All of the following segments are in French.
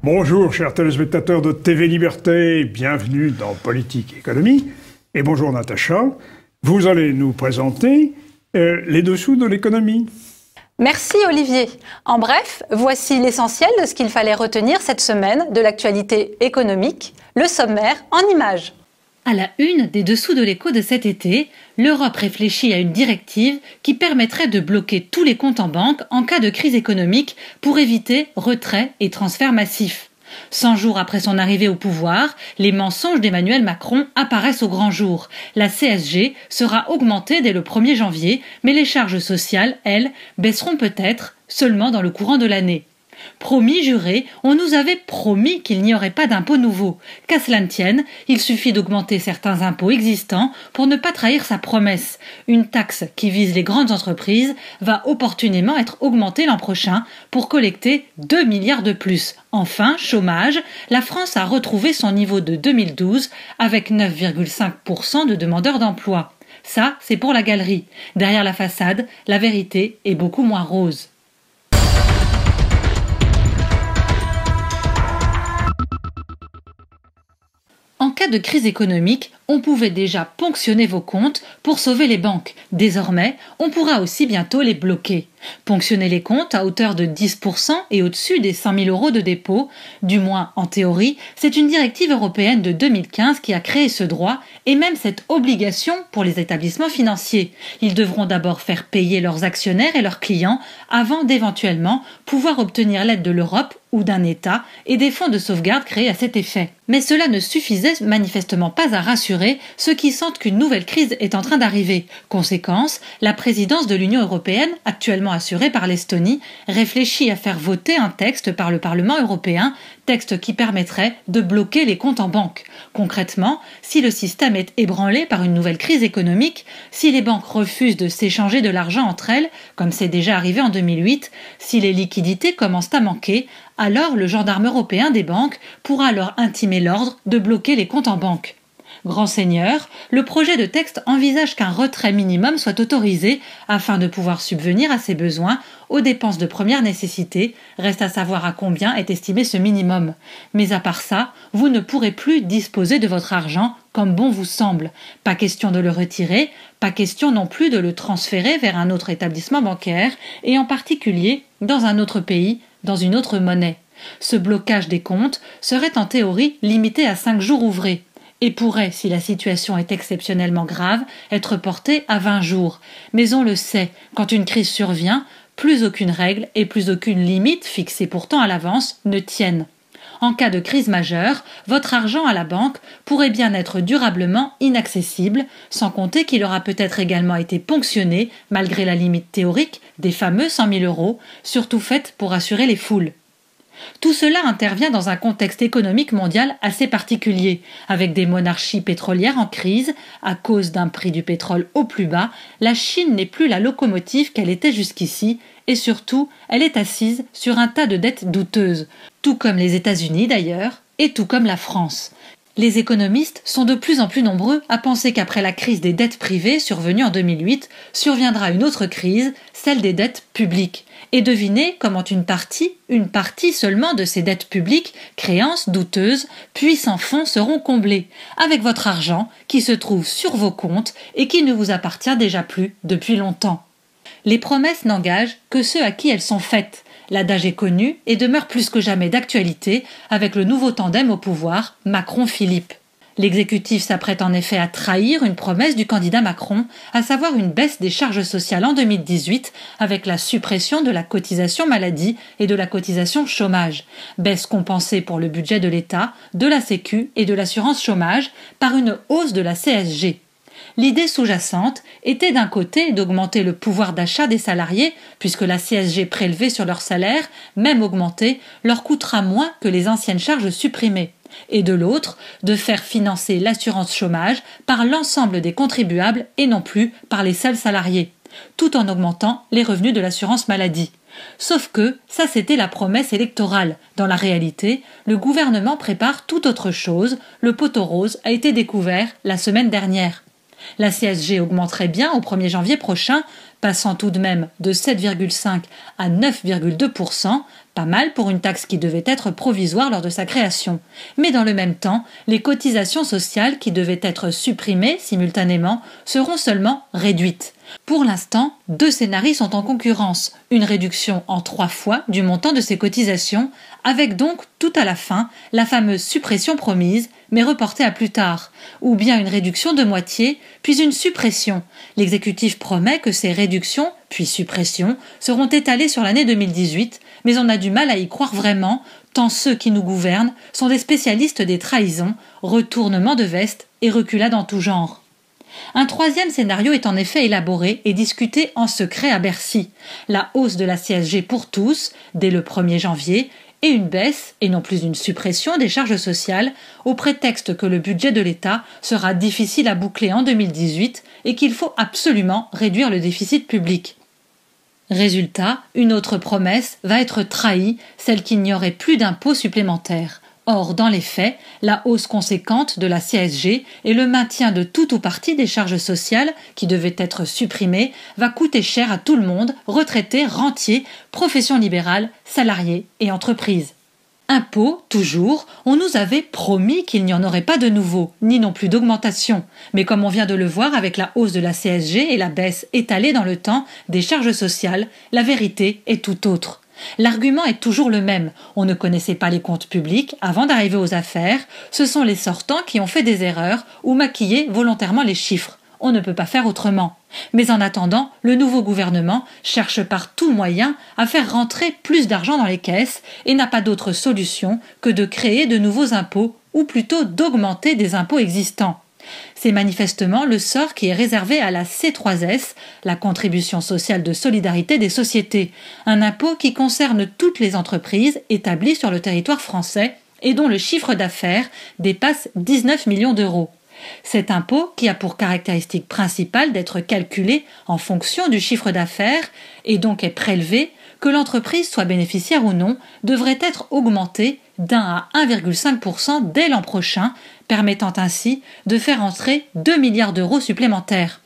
Bonjour chers téléspectateurs de TV Liberté, bienvenue dans Politique et Économie. Et bonjour Natacha, vous allez nous présenter les dessous de l'économie. Merci Olivier. En bref, voici l'essentiel de ce qu'il fallait retenir cette semaine de l'actualité économique, le sommaire en images. À la une des dessous de l'écho de cet été, l'Europe réfléchit à une directive qui permettrait de bloquer tous les comptes en banque en cas de crise économique pour éviter retrait et transferts massifs. 100 jours après son arrivée au pouvoir, les mensonges d'Emmanuel Macron apparaissent au grand jour. La CSG sera augmentée dès le 1er janvier, mais les charges sociales, elles, baisseront peut-être seulement dans le courant de l'année. Promis, juré, on nous avait promis qu'il n'y aurait pas d'impôts nouveaux. Qu'à cela ne tienne, il suffit d'augmenter certains impôts existants pour ne pas trahir sa promesse. Une taxe qui vise les grandes entreprises va opportunément être augmentée l'an prochain pour collecter 2 milliards de plus. Enfin, chômage, la France a retrouvé son niveau de 2012 avec 9,5% de demandeurs d'emploi. Ça, c'est pour la galerie. Derrière la façade, la vérité est beaucoup moins rose. En cas de crise économique, on pouvait déjà ponctionner vos comptes pour sauver les banques. Désormais, on pourra aussi bientôt les bloquer. Ponctionner les comptes à hauteur de 10% et au-dessus des 100 000 € de dépôt, du moins en théorie, c'est une directive européenne de 2015 qui a créé ce droit et même cette obligation pour les établissements financiers. Ils devront d'abord faire payer leurs actionnaires et leurs clients avant d'éventuellement pouvoir obtenir l'aide de l'Europe ou d'un État et des fonds de sauvegarde créés à cet effet. Mais cela ne suffisait manifestement pas à rassurer ceux qui sentent qu'une nouvelle crise est en train d'arriver. Conséquence, la présidence de l'Union européenne, actuellement assurée par l'Estonie, réfléchit à faire voter un texte par le Parlement européen, texte qui permettrait de bloquer les comptes en banque. Concrètement, si le système est ébranlé par une nouvelle crise économique, si les banques refusent de s'échanger de l'argent entre elles, comme c'est déjà arrivé en 2008, si les liquidités commencent à manquer, alors le gendarme européen des banques pourra leur intimer l'ordre de bloquer les comptes en banque. Grand seigneur, le projet de texte envisage qu'un retrait minimum soit autorisé afin de pouvoir subvenir à ses besoins aux dépenses de première nécessité. Reste à savoir à combien est estimé ce minimum. Mais à part ça, vous ne pourrez plus disposer de votre argent comme bon vous semble. Pas question de le retirer, pas question non plus de le transférer vers un autre établissement bancaire et en particulier dans un autre pays, dans une autre monnaie. Ce blocage des comptes serait en théorie limité à 5 jours ouvrés et pourrait, si la situation est exceptionnellement grave, être porté à 20 jours. Mais on le sait, quand une crise survient, plus aucune règle et plus aucune limite fixée pourtant à l'avance ne tiennent. En cas de crise majeure, votre argent à la banque pourrait bien être durablement inaccessible, sans compter qu'il aura peut-être également été ponctionné, malgré la limite théorique, des fameux 100 000 €, surtout faite pour assurer les foules. Tout cela intervient dans un contexte économique mondial assez particulier, avec des monarchies pétrolières en crise. À cause d'un prix du pétrole au plus bas, la Chine n'est plus la locomotive qu'elle était jusqu'ici, et surtout, elle est assise sur un tas de dettes douteuses, tout comme les États-Unis d'ailleurs, et tout comme la France. Les économistes sont de plus en plus nombreux à penser qu'après la crise des dettes privées survenue en 2008, surviendra une autre crise, celle des dettes publiques. Et devinez comment une partie seulement de ces dettes publiques, créances douteuses, puis sans fonds seront comblées, avec votre argent qui se trouve sur vos comptes et qui ne vous appartient déjà plus depuis longtemps. Les promesses n'engagent que ceux à qui elles sont faites. L'adage est connu et demeure plus que jamais d'actualité avec le nouveau tandem au pouvoir, Macron-Philippe. L'exécutif s'apprête en effet à trahir une promesse du candidat Macron, à savoir une baisse des charges sociales en 2018 avec la suppression de la cotisation maladie et de la cotisation chômage. Baisse compensée pour le budget de l'État, de la Sécu et de l'assurance chômage par une hausse de la CSG. L'idée sous-jacente était d'un côté d'augmenter le pouvoir d'achat des salariés, puisque la CSG prélevée sur leur salaire, même augmentée, leur coûtera moins que les anciennes charges supprimées. Et de l'autre, de faire financer l'assurance chômage par l'ensemble des contribuables et non plus par les seuls salariés, tout en augmentant les revenus de l'assurance maladie. Sauf que, ça c'était la promesse électorale. Dans la réalité, le gouvernement prépare tout autre chose. Le poteau rose a été découvert la semaine dernière. La CSG augmenterait bien au 1er janvier prochain, passant tout de même de 7,5 à 9,2%, pas mal pour une taxe qui devait être provisoire lors de sa création. Mais dans le même temps, les cotisations sociales qui devaient être supprimées simultanément seront seulement réduites. Pour l'instant, 2 scénarios sont en concurrence. Une réduction en 3 fois du montant de ces cotisations, avec donc tout à la fin la fameuse suppression promise, mais reportée à plus tard. Ou bien une réduction de moitié, puis une suppression. L'exécutif promet que ces réductions, puis suppressions, seront étalées sur l'année 2018, mais on a du mal à y croire vraiment, tant ceux qui nous gouvernent sont des spécialistes des trahisons, retournements de veste et reculades en tout genre. Un 3e scénario est en effet élaboré et discuté en secret à Bercy. La hausse de la CSG pour tous, dès le 1er janvier, et une baisse, et non plus une suppression des charges sociales, au prétexte que le budget de l'État sera difficile à boucler en 2018 et qu'il faut absolument réduire le déficit public. Résultat, une autre promesse va être trahie, celle qu'il n'y aurait plus d'impôts supplémentaires. Or, dans les faits, la hausse conséquente de la CSG et le maintien de tout ou partie des charges sociales qui devaient être supprimées va coûter cher à tout le monde, retraités, rentiers, professions libérales, salariés et entreprises. Impôts, toujours, on nous avait promis qu'il n'y en aurait pas de nouveau, ni non plus d'augmentation. Mais comme on vient de le voir avec la hausse de la CSG et la baisse étalée dans le temps des charges sociales, la vérité est tout autre. L'argument est toujours le même. On ne connaissait pas les comptes publics avant d'arriver aux affaires. Ce sont les sortants qui ont fait des erreurs ou maquillé volontairement les chiffres. On ne peut pas faire autrement. Mais en attendant, le nouveau gouvernement cherche par tout moyen à faire rentrer plus d'argent dans les caisses et n'a pas d'autre solution que de créer de nouveaux impôts ou plutôt d'augmenter des impôts existants. C'est manifestement le sort qui est réservé à la C3S, la contribution sociale de solidarité des sociétés, un impôt qui concerne toutes les entreprises établies sur le territoire français et dont le chiffre d'affaires dépasse 19 millions d'euros. Cet impôt, qui a pour caractéristique principale d'être calculé en fonction du chiffre d'affaires et donc est prélevé, que l'entreprise soit bénéficiaire ou non, devrait être augmenté d'1 à 1,5% dès l'an prochain, permettant ainsi de faire entrer 2 milliards d'euros supplémentaires.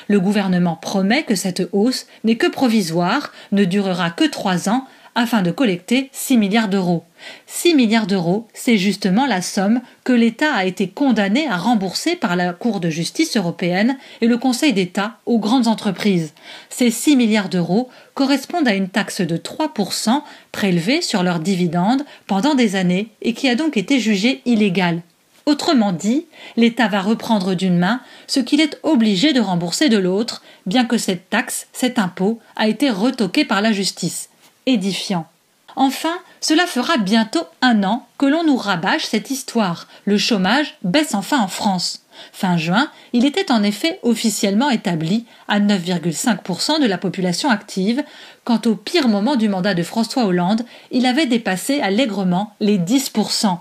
Le gouvernement promet que cette hausse n'est que provisoire, ne durera que 3 ans, afin de collecter 6 milliards d'euros. 6 milliards d'euros, c'est justement la somme que l'État a été condamné à rembourser par la Cour de justice européenne et le Conseil d'État aux grandes entreprises. Ces 6 milliards d'euros correspondent à une taxe de 3% prélevée sur leurs dividendes pendant des années et qui a donc été jugée illégale. Autrement dit, l'État va reprendre d'une main ce qu'il est obligé de rembourser de l'autre, bien que cette taxe, cet impôt, a été retoqué par la justice. Édifiant. Enfin, cela fera bientôt 1 an que l'on nous rabâche cette histoire. Le chômage baisse enfin en France. Fin juin, il était en effet officiellement établi à 9,5% de la population active, quand au pire moment du mandat de François Hollande, il avait dépassé allègrement les 10%.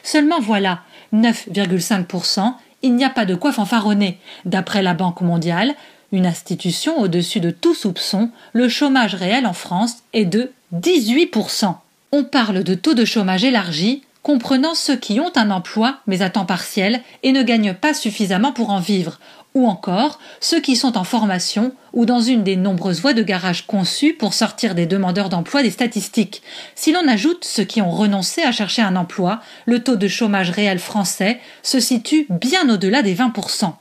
Seulement voilà, 9,5%, il n'y a pas de quoi fanfaronner. D'après la Banque mondiale, une institution au-dessus de tout soupçon, le chômage réel en France est de 18%. On parle de taux de chômage élargi, comprenant ceux qui ont un emploi mais à temps partiel et ne gagnent pas suffisamment pour en vivre, ou encore ceux qui sont en formation ou dans une des nombreuses voies de garage conçues pour sortir des demandeurs d'emploi des statistiques. Si l'on ajoute ceux qui ont renoncé à chercher un emploi, le taux de chômage réel français se situe bien au-delà des 20%.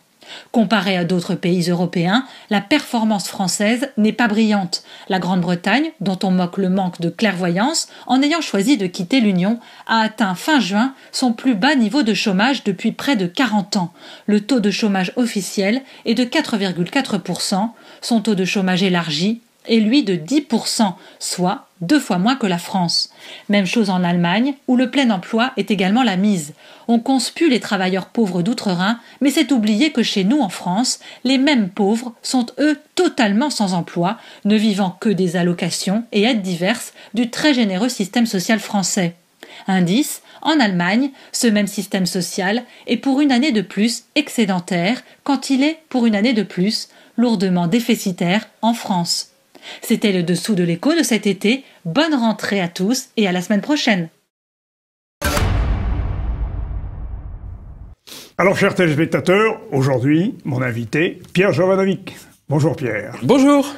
Comparé à d'autres pays européens, la performance française n'est pas brillante. La Grande-Bretagne, dont on moque le manque de clairvoyance en ayant choisi de quitter l'Union, a atteint fin juin son plus bas niveau de chômage depuis près de 40 ans. Le taux de chômage officiel est de 4,4%, son taux de chômage élargi est lui de 10%, soit 2 fois moins que la France. Même chose en Allemagne, où le plein emploi est également la mise. On conspue les travailleurs pauvres d'outre-Rhin, mais c'est oublier que chez nous en France, les mêmes pauvres sont eux totalement sans emploi, ne vivant que des allocations et aides diverses du très généreux système social français. Indice, en Allemagne, ce même système social est pour une année de plus excédentaire, quand il est pour une année de plus lourdement déficitaire en France. C'était le dessous de l'écho de cet été. Bonne rentrée à tous et à la semaine prochaine. Alors, chers téléspectateurs, aujourd'hui, mon invité, Pierre Jovanovic. Bonjour Pierre. Bonjour.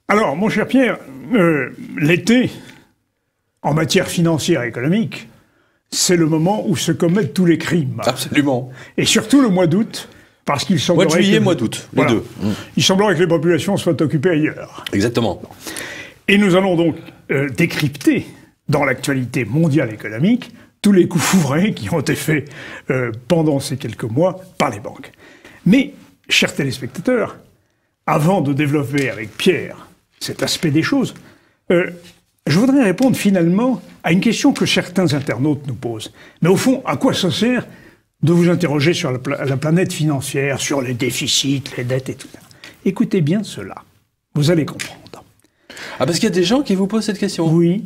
Alors, mon cher Pierre, l'été, en matière financière et économique, c'est le moment où se commettent tous les crimes. Absolument. Et surtout le mois d'août, parce qu'il semblerait mois de juillet, mois d'août, les deux. Il semblerait que les populations soient occupées ailleurs. Exactement. Et nous allons donc décrypter, dans l'actualité mondiale économique, tous les coups fourrés qui ont été faits pendant ces quelques mois par les banques. Mais, chers téléspectateurs, avant de développer avec Pierre cet aspect des choses, je voudrais répondre finalement à une question que certains internautes nous posent. Mais au fond, à quoi ça sert de vous interroger sur la planète financière, sur les déficits, les dettes et tout ça? Écoutez bien cela. Vous allez comprendre. Ah, parce qu'il y a des gens qui vous posent cette question. Oui.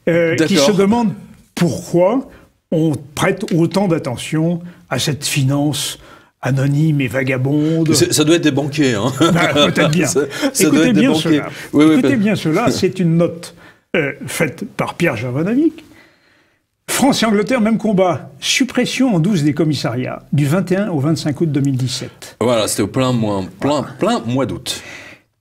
Qui se demandent pourquoi on prête autant d'attention à cette finance anonyme et vagabonde. Ça doit être des banquiers, hein. Peut-être bien. Écoutez bien cela. Écoutez bien cela. C'est une note faite par Pierre Jovanovic. France et Angleterre, même combat. Suppression en 12 des commissariats du 21 au 25 août 2017. Voilà, c'était au plein mois d'août.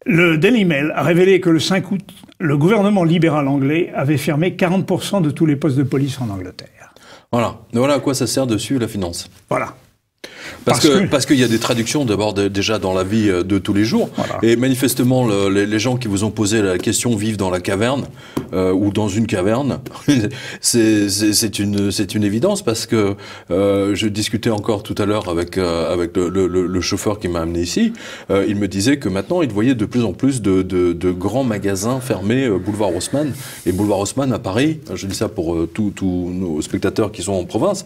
Le Daily Mail a révélé que le 5 août, le gouvernement libéral anglais avait fermé 40% de tous les postes de police en Angleterre. Voilà à quoi ça sert de suivre la finance. Voilà. Parce qu'il y a des traductions d'abord déjà dans la vie de tous les jours. Voilà. Et manifestement, les gens qui vous ont posé la question vivent dans la caverne ou dans une caverne. c'est une évidence parce que je discutais encore tout à l'heure avec le chauffeur qui m'a amené ici. Il me disait que maintenant, il voyait de plus en plus de grands magasins fermés boulevard Haussmann. Et boulevard Haussmann à Paris, je dis ça pour tous nos spectateurs qui sont en province,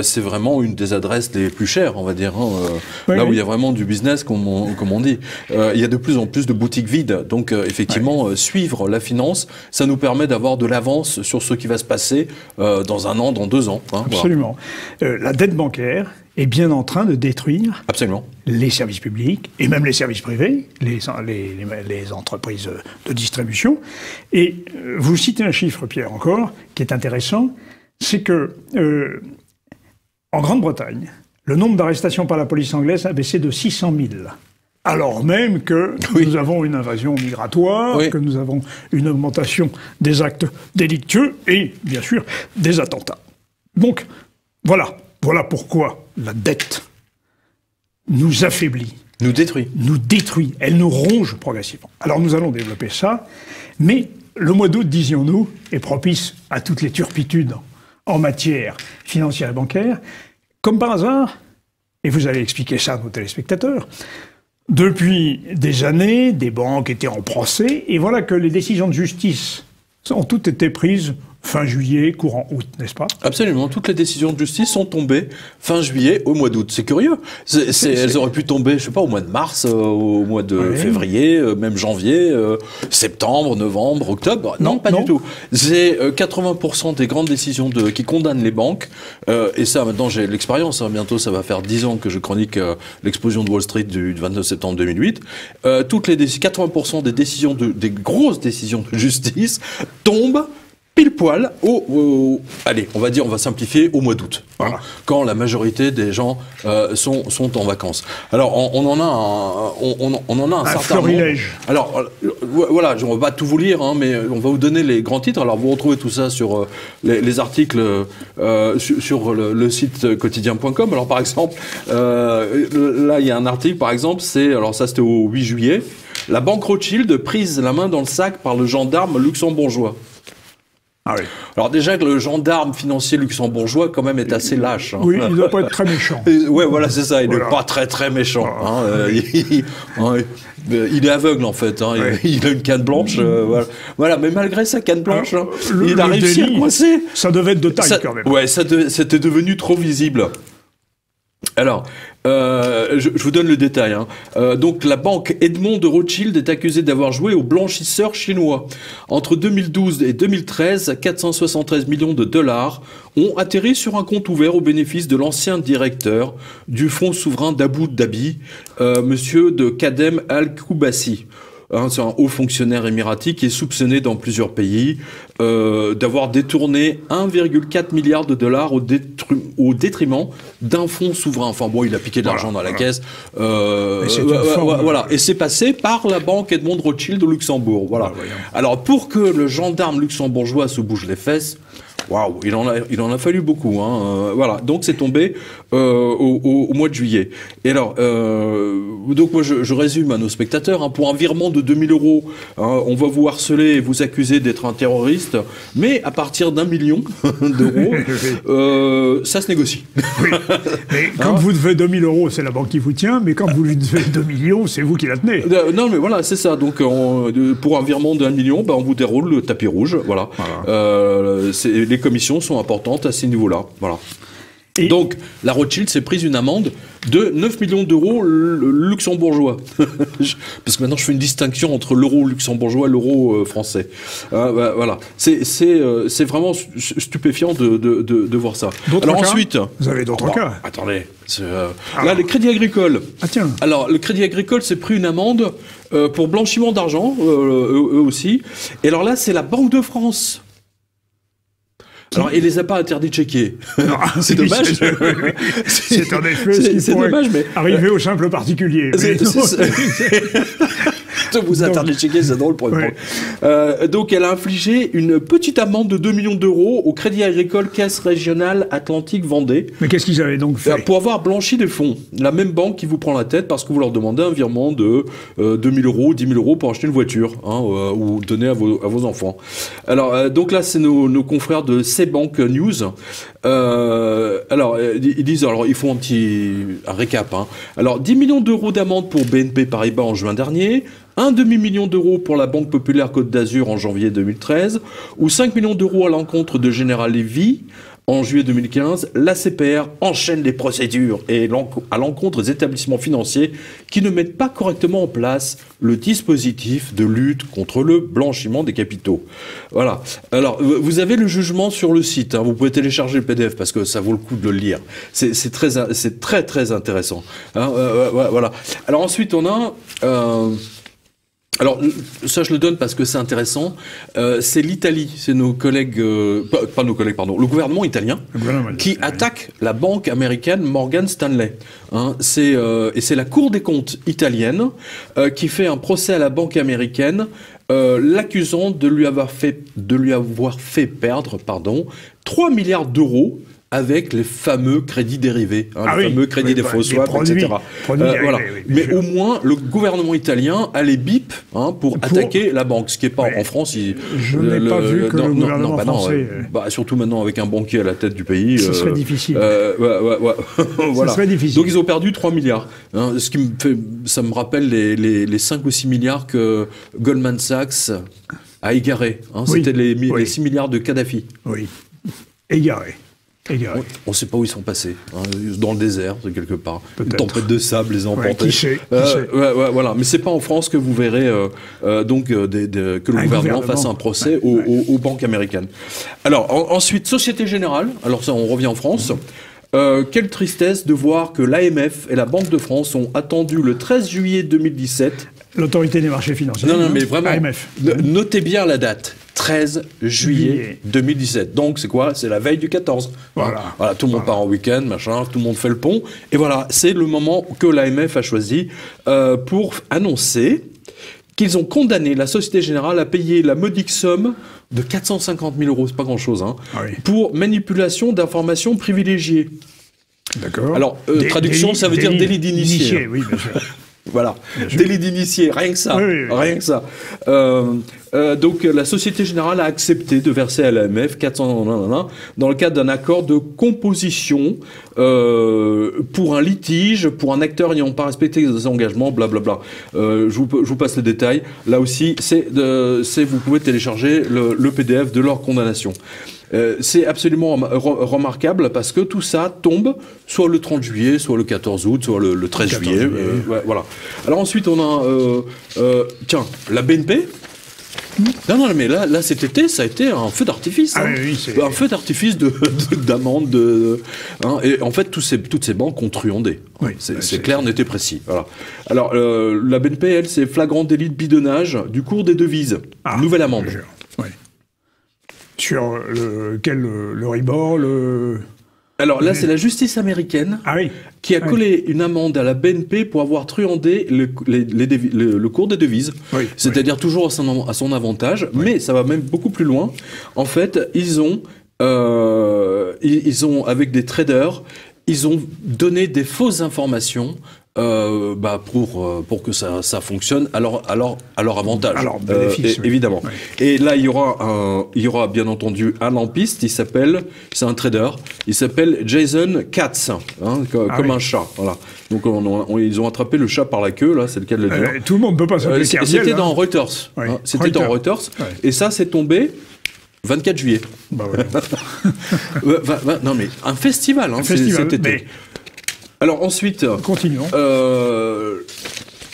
c'est vraiment une des adresses les plus chères, on va dire, là où il y a vraiment du business, comme on dit. Il y a de plus en plus de boutiques vides. Donc, effectivement, suivre la finance, ça nous permet d'avoir de l'avance sur ce qui va se passer dans 1 an, dans 2 ans. Hein, absolument. Voilà. La dette bancaire est bien en train de détruire absolument les services publics et même les services privés, les entreprises de distribution. Et vous citez un chiffre, Pierre, encore, qui est intéressant, c'est que en Grande-Bretagne, le nombre d'arrestations par la police anglaise a baissé de 600 000. Alors même que nous avons une invasion migratoire, que nous avons une augmentation des actes délictueux et, bien sûr, des attentats. Donc, voilà pourquoi la dette nous affaiblit. Nous détruit. Nous détruit. Elle nous ronge progressivement. Alors nous allons développer ça, mais le mois d'août, disions-nous, est propice à toutes les turpitudes en matière financière et bancaire. Comme par hasard, et vous allez expliquer ça à nos téléspectateurs, depuis des années, des banques étaient en procès, et voilà que les décisions de justice ont toutes été prises fin juillet, courant août, n'est-ce pas? Absolument. Toutes les décisions de justice sont tombées fin juillet au mois d'août. C'est curieux. Elles auraient pu tomber, je sais pas, au mois de mars, au mois de février, même janvier, septembre, novembre, octobre. Non, pas du tout. C'est 80% des grandes décisions qui condamnent les banques. Et ça, maintenant, j'ai l'expérience. Bientôt, ça va faire 10 ans que je chronique l'explosion de Wall Street du 29 septembre 2008. 80% des décisions des grosses décisions de justice tombent pile poil allez, on va simplifier, au mois d'août, voilà, quand la majorité des gens sont en vacances. Alors, on en a un certain florilège. Alors, voilà, on va pas tout vous lire, hein, mais on va vous donner les grands titres. Alors, vous retrouvez tout ça sur les articles sur le site quotidien.com. Alors, par exemple, là, il y a un article, par exemple, alors ça, c'était au 8 juillet. La banque Rothschild prise la main dans le sac par le gendarme luxembourgeois. Ah oui. Alors déjà que le gendarme financier luxembourgeois quand même est assez lâche. Hein. Oui, il ne doit pas être très méchant. Ouais, voilà, c'est ça. Il n'est pas très méchant. Hein. Il est aveugle en fait. Hein. Il a une canne blanche. Voilà. Mais malgré sa canne blanche, il a réussi à coincer. Ça devait être de taille quand même. Ouais, c'était devenu trop visible. Alors, je vous donne le détail. Hein. Donc, la banque Edmond de Rothschild est accusée d'avoir joué aux blanchisseurs chinois. Entre 2012 et 2013, 473 millions de dollars ont atterri sur un compte ouvert au bénéfice de l'ancien directeur du fonds souverain d'Abu Dhabi, monsieur de Kadem Al-Koubassi. c'est un haut fonctionnaire émirati qui est soupçonné dans plusieurs pays d'avoir détourné 1,4 milliard de dollars au détriment d'un fonds souverain. Enfin bon, il a piqué de l'argent dans la caisse. Voilà. Et c'est passé par la banque Edmond Rothschild au Luxembourg. Voilà. Alors pour que le gendarme luxembourgeois se bouge les fesses, waouh, il en a fallu beaucoup, hein. Voilà, donc c'est tombé au mois de juillet. Et alors, donc moi je résume à nos spectateurs, hein, pour un virement de 2000 €, hein, on va vous harceler et vous accuser d'être un terroriste, mais à partir d'1 million d'euros, ça se négocie. Oui. Mais quand vous devez 2000 €, c'est la banque qui vous tient, mais quand vous lui devez 2 millions, c'est vous qui la tenez. Non, mais voilà, c'est ça. Donc pour un virement d'1 million, on vous déroule le tapis rouge, voilà. Les commissions sont importantes à ce niveau-là. Voilà. Et donc, la Rothschild s'est prise une amende de 9 millions d'euros luxembourgeois. Parce que maintenant, je fais une distinction entre l'euro luxembourgeois et l'euro français. Voilà. C'est vraiment stupéfiant de voir ça. Alors cas ensuite... Vous avez d'autres cas. Attendez. Là, le Crédit Agricole. Ah tiens. Alors, le Crédit Agricole s'est pris une amende pour blanchiment d'argent, eux aussi. Et alors là, c'est la Banque de France. Alors, il les a pas interdits de checker. C'est dommage. C'est en effet ce qui pourrait dommage, mais arriver au simple particulier. Vous interdit de checker, c'est drôle pour une banque. Donc, elle a infligé une petite amende de 2 millions d'euros au Crédit Agricole Caisse Régionale Atlantique Vendée. Mais qu'est-ce qu'ils avaient donc fait? Pour avoir blanchi des fonds. La même banque qui vous prend la tête parce que vous leur demandez un virement de 2000 €, 10 000 € pour acheter une voiture, hein, ou donner à vos enfants. Alors, donc là, c'est nos confrères de Bank News. Alors, ils disent, alors ils font un récap. Hein. Alors, 10 millions d'euros d'amende pour BNP Paribas en juin dernier, un demi-million d'euros pour la Banque Populaire Côte d'Azur en janvier 2013, ou 5 millions d'euros à l'encontre de General Levy en juillet 2015, l'ACPR enchaîne les procédures et à l'encontre des établissements financiers qui ne mettent pas correctement en place le dispositif de lutte contre le blanchiment des capitaux. Voilà. Alors, vous avez le jugement sur le site. Hein. Vous pouvez télécharger le PDF parce que ça vaut le coup de le lire. C'est très, très intéressant. Hein, voilà. Alors ensuite, on a... Alors, ça, je le donne parce que c'est intéressant. C'est l'Italie, c'est nos collègues, pas nos collègues, pardon, le gouvernement italien qui attaque la banque américaine Morgan Stanley. Hein, et c'est la Cour des comptes italienne qui fait un procès à la banque américaine, l'accusant de lui avoir fait perdre 3 milliards d'euros avec les fameux crédits dérivés, hein, les fameux crédits des faux swaps, etc. Voilà. Mais au moins, le gouvernement italien a les bips, hein, pour attaquer la banque, ce qui n'est pas en France. Je n'ai pas vu que le gouvernement français... surtout maintenant, avec un banquier à la tête du pays... Ce serait difficile. Voilà. Ce serait difficile. Donc ils ont perdu 3 milliards. Hein, ça me rappelle les 5 ou 6 milliards que Goldman Sachs a égarés. Hein, c'était les 6 milliards de Kadhafi. Oui, égarés. On ne sait pas où ils sont passés, hein, dans le désert, quelque part. Une tempête de sable les a emportés. Qui sait. Voilà. Mais c'est pas en France que vous verrez que le gouvernement fasse un procès aux banques américaines. Alors ensuite, Société Générale. Alors ça, on revient en France. Quelle tristesse de voir que l'AMF et la Banque de France ont attendu le 13 juillet 2017. L'autorité des marchés financiers. Non, mais vraiment. AMF. Notez bien la date. 13 juillet 2017. Donc, c'est quoi? C'est la veille du 14. Voilà, tout le monde part en week-end, machin, tout le monde fait le pont. Et voilà, c'est le moment que l'AMF a choisi pour annoncer qu'ils ont condamné la Société Générale à payer la modique somme de 450 000 €, c'est pas grand-chose, hein, pour manipulation d'informations privilégiées. D'accord. Alors, traduction, ça veut dire délit d'initié. Oui, bien sûr. Voilà, délit d'initié, rien que ça, rien que ça. Donc la Société Générale a accepté de verser à l'AMF 400 dans le cadre d'un accord de composition pour un litige, pour un acteur n'ayant pas respecté ses engagements, blablabla. Je vous passe les détails. Là aussi, vous pouvez télécharger le PDF de leur condamnation. C'est absolument remarquable parce que tout ça tombe soit le 30 juillet, soit le 14 août, soit le 13 juillet. Voilà. Alors ensuite, on a la BNP. Non, mais là, cet été, ça a été un feu d'artifice. Ah, oui, un feu d'artifice d'amendes. Et en fait, toutes ces banques ont truandé. Oui, c'est clair, net et précis. Voilà. Alors, la BNP, elle, c'est flagrant délit de bidonnage du cours des devises. Nouvelle amende. Oui. Sur le Ribor, Alors là, c'est la justice américaine qui a collé une amende à la BNP pour avoir truandé le cours des devises. Oui, c'est-à-dire toujours à son avantage, mais ça va même beaucoup plus loin. En fait, ils ont avec des traders, ils ont donné des fausses informations pour que ça fonctionne à leur avantage. Alors, bénéfice, évidemment. Oui. Et là, il y aura bien entendu un lampiste, c'est un trader, il s'appelle Jason Katz, comme un chat. Voilà. Donc ils ont attrapé le chat par la queue, là, c'est le cas de le dire. Tout le monde ne peut pas s'appeler Kerviel. C'était dans Reuters. Oui. C'était dans Reuters. Oui. Et ça, c'est tombé 24 juillet. Non mais un festival, cet été. Mais... Alors ensuite, continuons.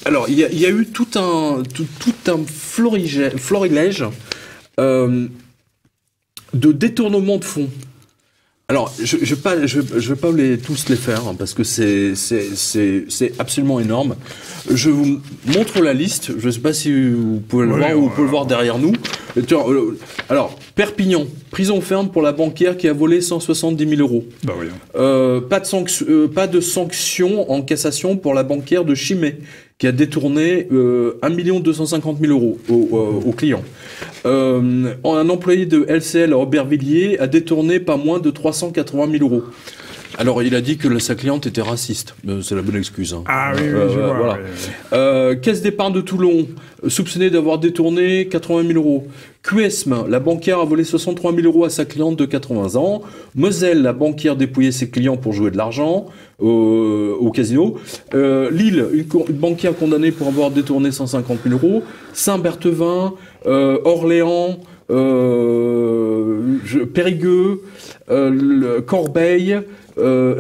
Alors il y a eu tout un florilège de détournement de fonds. Alors je vais pas tous les faire parce que c'est absolument énorme. Je vous montre la liste. Je ne sais pas si vous pouvez le voir ou vous pouvez le voir derrière nous. Alors Perpignan, prison ferme pour la banquière qui a volé 170 000 euros. Pas de sanction en cassation pour la banquière de Chimay qui a détourné 1 250 000 euros aux clients. Un employé de LCL à Aubervilliers a détourné pas moins de 380 000 euros. Alors, il a dit que sa cliente était raciste. C'est la bonne excuse. Ah oui, je vois. Voilà. Caisse d'épargne de Toulon, soupçonnée d'avoir détourné 80 000 euros. QESM, la banquière a volé 63 000 euros à sa cliente de 80 ans. Moselle, la banquière dépouillait ses clients pour jouer de l'argent au casino. Lille, une banquière condamnée pour avoir détourné 150 000 euros. Saint-Berthevin, Orléans, Périgueux, Corbeil. La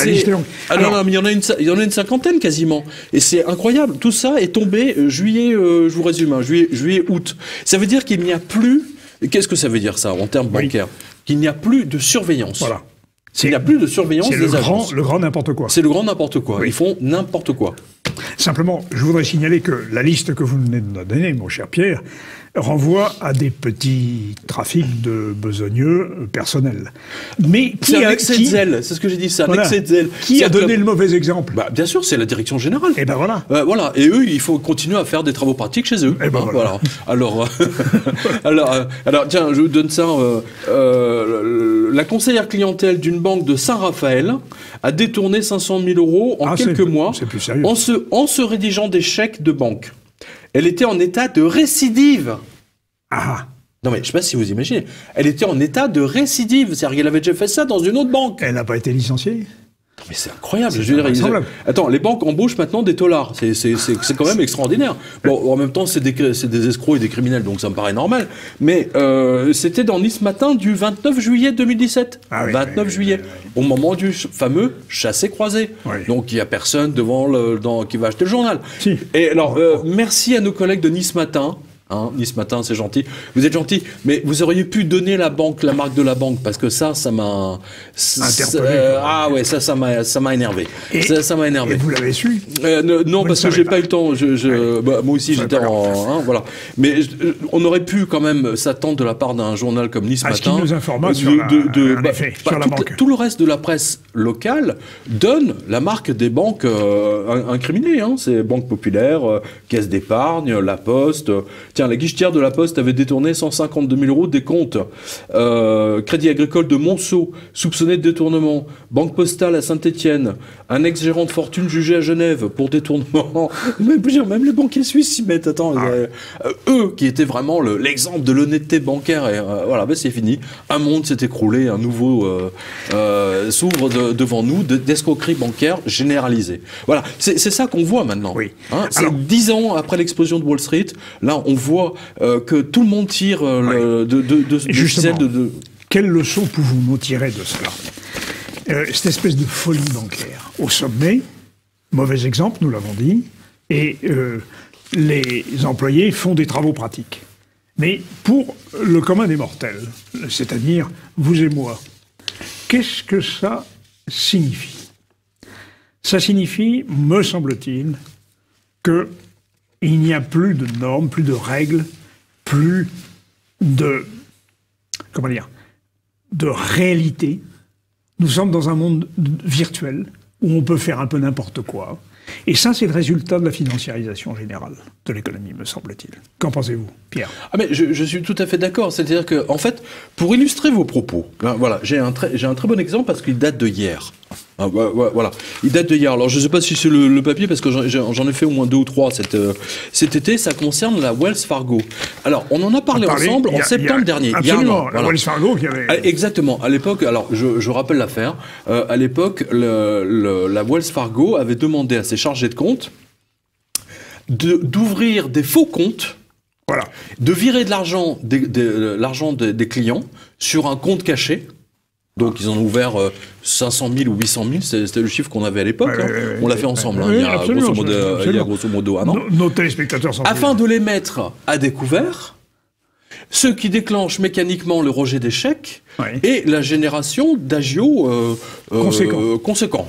liste est longue. Non, mais il y en a une cinquantaine quasiment. Et c'est incroyable. Tout ça est tombé juillet, je vous résume, juillet, août. Ça veut dire qu'il n'y a plus... Qu'est-ce que ça veut dire ça en termes bancaires? Qu'il n'y a plus de surveillance. Voilà. Il n'y a plus de surveillance des agences. C'est le grand n'importe quoi. C'est le grand n'importe quoi. Ils font n'importe quoi. Simplement, je voudrais signaler que la liste que vous venez de nous donner, mon cher Pierre, renvoie à des petits trafics de besogneux personnels. Mais c'est un excès de zèle, c'est ce que j'ai dit, c'est un excès de zèle. Qui a donné le mauvais exemple? Bien sûr, c'est la direction générale. Et ben voilà. Voilà. Et eux, il faut continuer à faire des travaux pratiques chez eux. Et ben voilà. Alors, tiens, je vous donne ça. La conseillère clientèle d'une banque de Saint-Raphaël a détourné 500 000 euros en quelques mois en se rédigeant des chèques de banque. Elle était en état de récidive. Non mais je ne sais pas si vous imaginez. Elle était en état de récidive. C'est-à-dire qu'elle avait déjà fait ça dans une autre banque. Elle n'a pas été licenciée? Mais c'est incroyable. Attends, les banques embauchent maintenant des taulards. C'est quand même extraordinaire. Bon, en même temps, c'est des escrocs et des criminels, donc ça me paraît normal. Mais c'était dans Nice Matin du 29 juillet 2017. 29 juillet. Au moment du fameux chassé-croisé. Donc il n'y a personne qui va acheter le journal. Si. Et alors, merci à nos collègues de Nice Matin. Nice Matin, c'est gentil. Vous êtes gentil, mais vous auriez pu donner la marque de la banque, parce que ça m'a... interpellé. Ça m'a énervé. Ça m'a énervé. Et vous l'avez su? Non, parce que j'ai pas eu le temps. Moi aussi, j'étais voilà. Mais on aurait pu quand même s'attendre de la part d'un journal comme Nice Matin... ce qui nous informa sur la banque. Tout le reste de la presse locale donne la marque des banques incriminées. C'est Banque Populaire, Caisse d'Épargne, La Poste... Tiens, la guichetière de la Poste avait détourné 152 000 euros des comptes. Crédit Agricole de Monceau, soupçonné de détournement. Banque Postale à Saint-Étienne. Un ex-gérant de fortune jugé à Genève pour détournement. Même les banquiers suisses s'y mettent. Eux qui étaient vraiment l'exemple de l'honnêteté bancaire. Et voilà, c'est fini. Un monde s'est écroulé. Un nouveau s'ouvre devant nous d'escroquerie bancaire généralisée. Voilà, c'est ça qu'on voit maintenant. Oui. C'est 10 ans après l'explosion de Wall Street. Là, on voit que tout le monde tire Quelle leçon pouvons-nous tirer de cela? Cette espèce de folie bancaire au sommet, mauvais exemple, nous l'avons dit, et les employés font des travaux pratiques. Mais pour le commun des mortels, c'est-à-dire vous et moi, qu'est-ce que ça signifie? Ça signifie, me semble-t-il, qu'il n'y a plus de normes, plus de règles, plus de, de réalité. Nous sommes dans un monde virtuel où on peut faire un peu n'importe quoi. Et ça, c'est le résultat de la financiarisation générale de l'économie, me semble-t-il. Qu'en pensez-vous, Pierre? Ah mais je suis tout à fait d'accord. C'est-à-dire que, en fait, pour illustrer vos propos, ben, voilà, j'ai un très bon exemple parce qu'il date de hier. Ah, voilà, il date de hier. Alors je ne sais pas si c'est le papier parce que j'en ai fait au moins 2 ou 3 cet été. Ça concerne la Wells Fargo. Alors on en a parlé ensemble en septembre dernier. Absolument, il y a un an, la Wells Fargo qui avait... Exactement. À l'époque, alors je rappelle l'affaire. À l'époque, la Wells Fargo avait demandé à ses chargés de compte d'ouvrir des faux comptes. Voilà. De virer de l'argent des clients sur un compte caché. Donc ils en ont ouvert 500 000 ou 800 000, c'était le chiffre qu'on avait à l'époque. On l'a fait ensemble, il y a grosso modo un an. Nos téléspectateurs sont... Afin de les mettre à découvert, ce qui déclenche mécaniquement le rejet des chèques et la génération d'agios conséquents.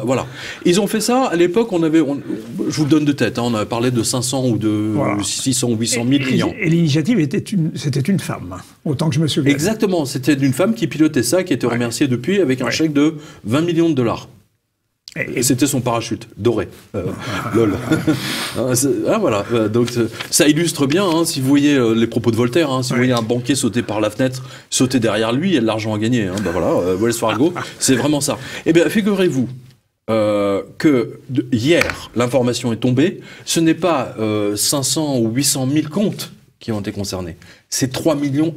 Voilà. Ils ont fait ça, à l'époque, je vous donne de tête, on avait parlé de 500 ou de 600 ou 800 000 clients. Et l'initiative, c'était une femme, autant que je me souviens. Exactement, c'était une femme qui pilotait ça, qui était remerciée depuis avec un chèque de 20 millions de dollars. Et c'était son parachute, doré. Lol. Voilà. Donc, ça illustre bien, si vous voyez les propos de Voltaire, si vous voyez un banquier sauter par la fenêtre, sauter derrière lui, il y a de l'argent à gagner. Wells Fargo, c'est vraiment ça. Eh bien, figurez-vous que hier, l'information est tombée, ce n'est pas 500 ou 800 000 comptes qui ont été concernés. C'est 3,5 millions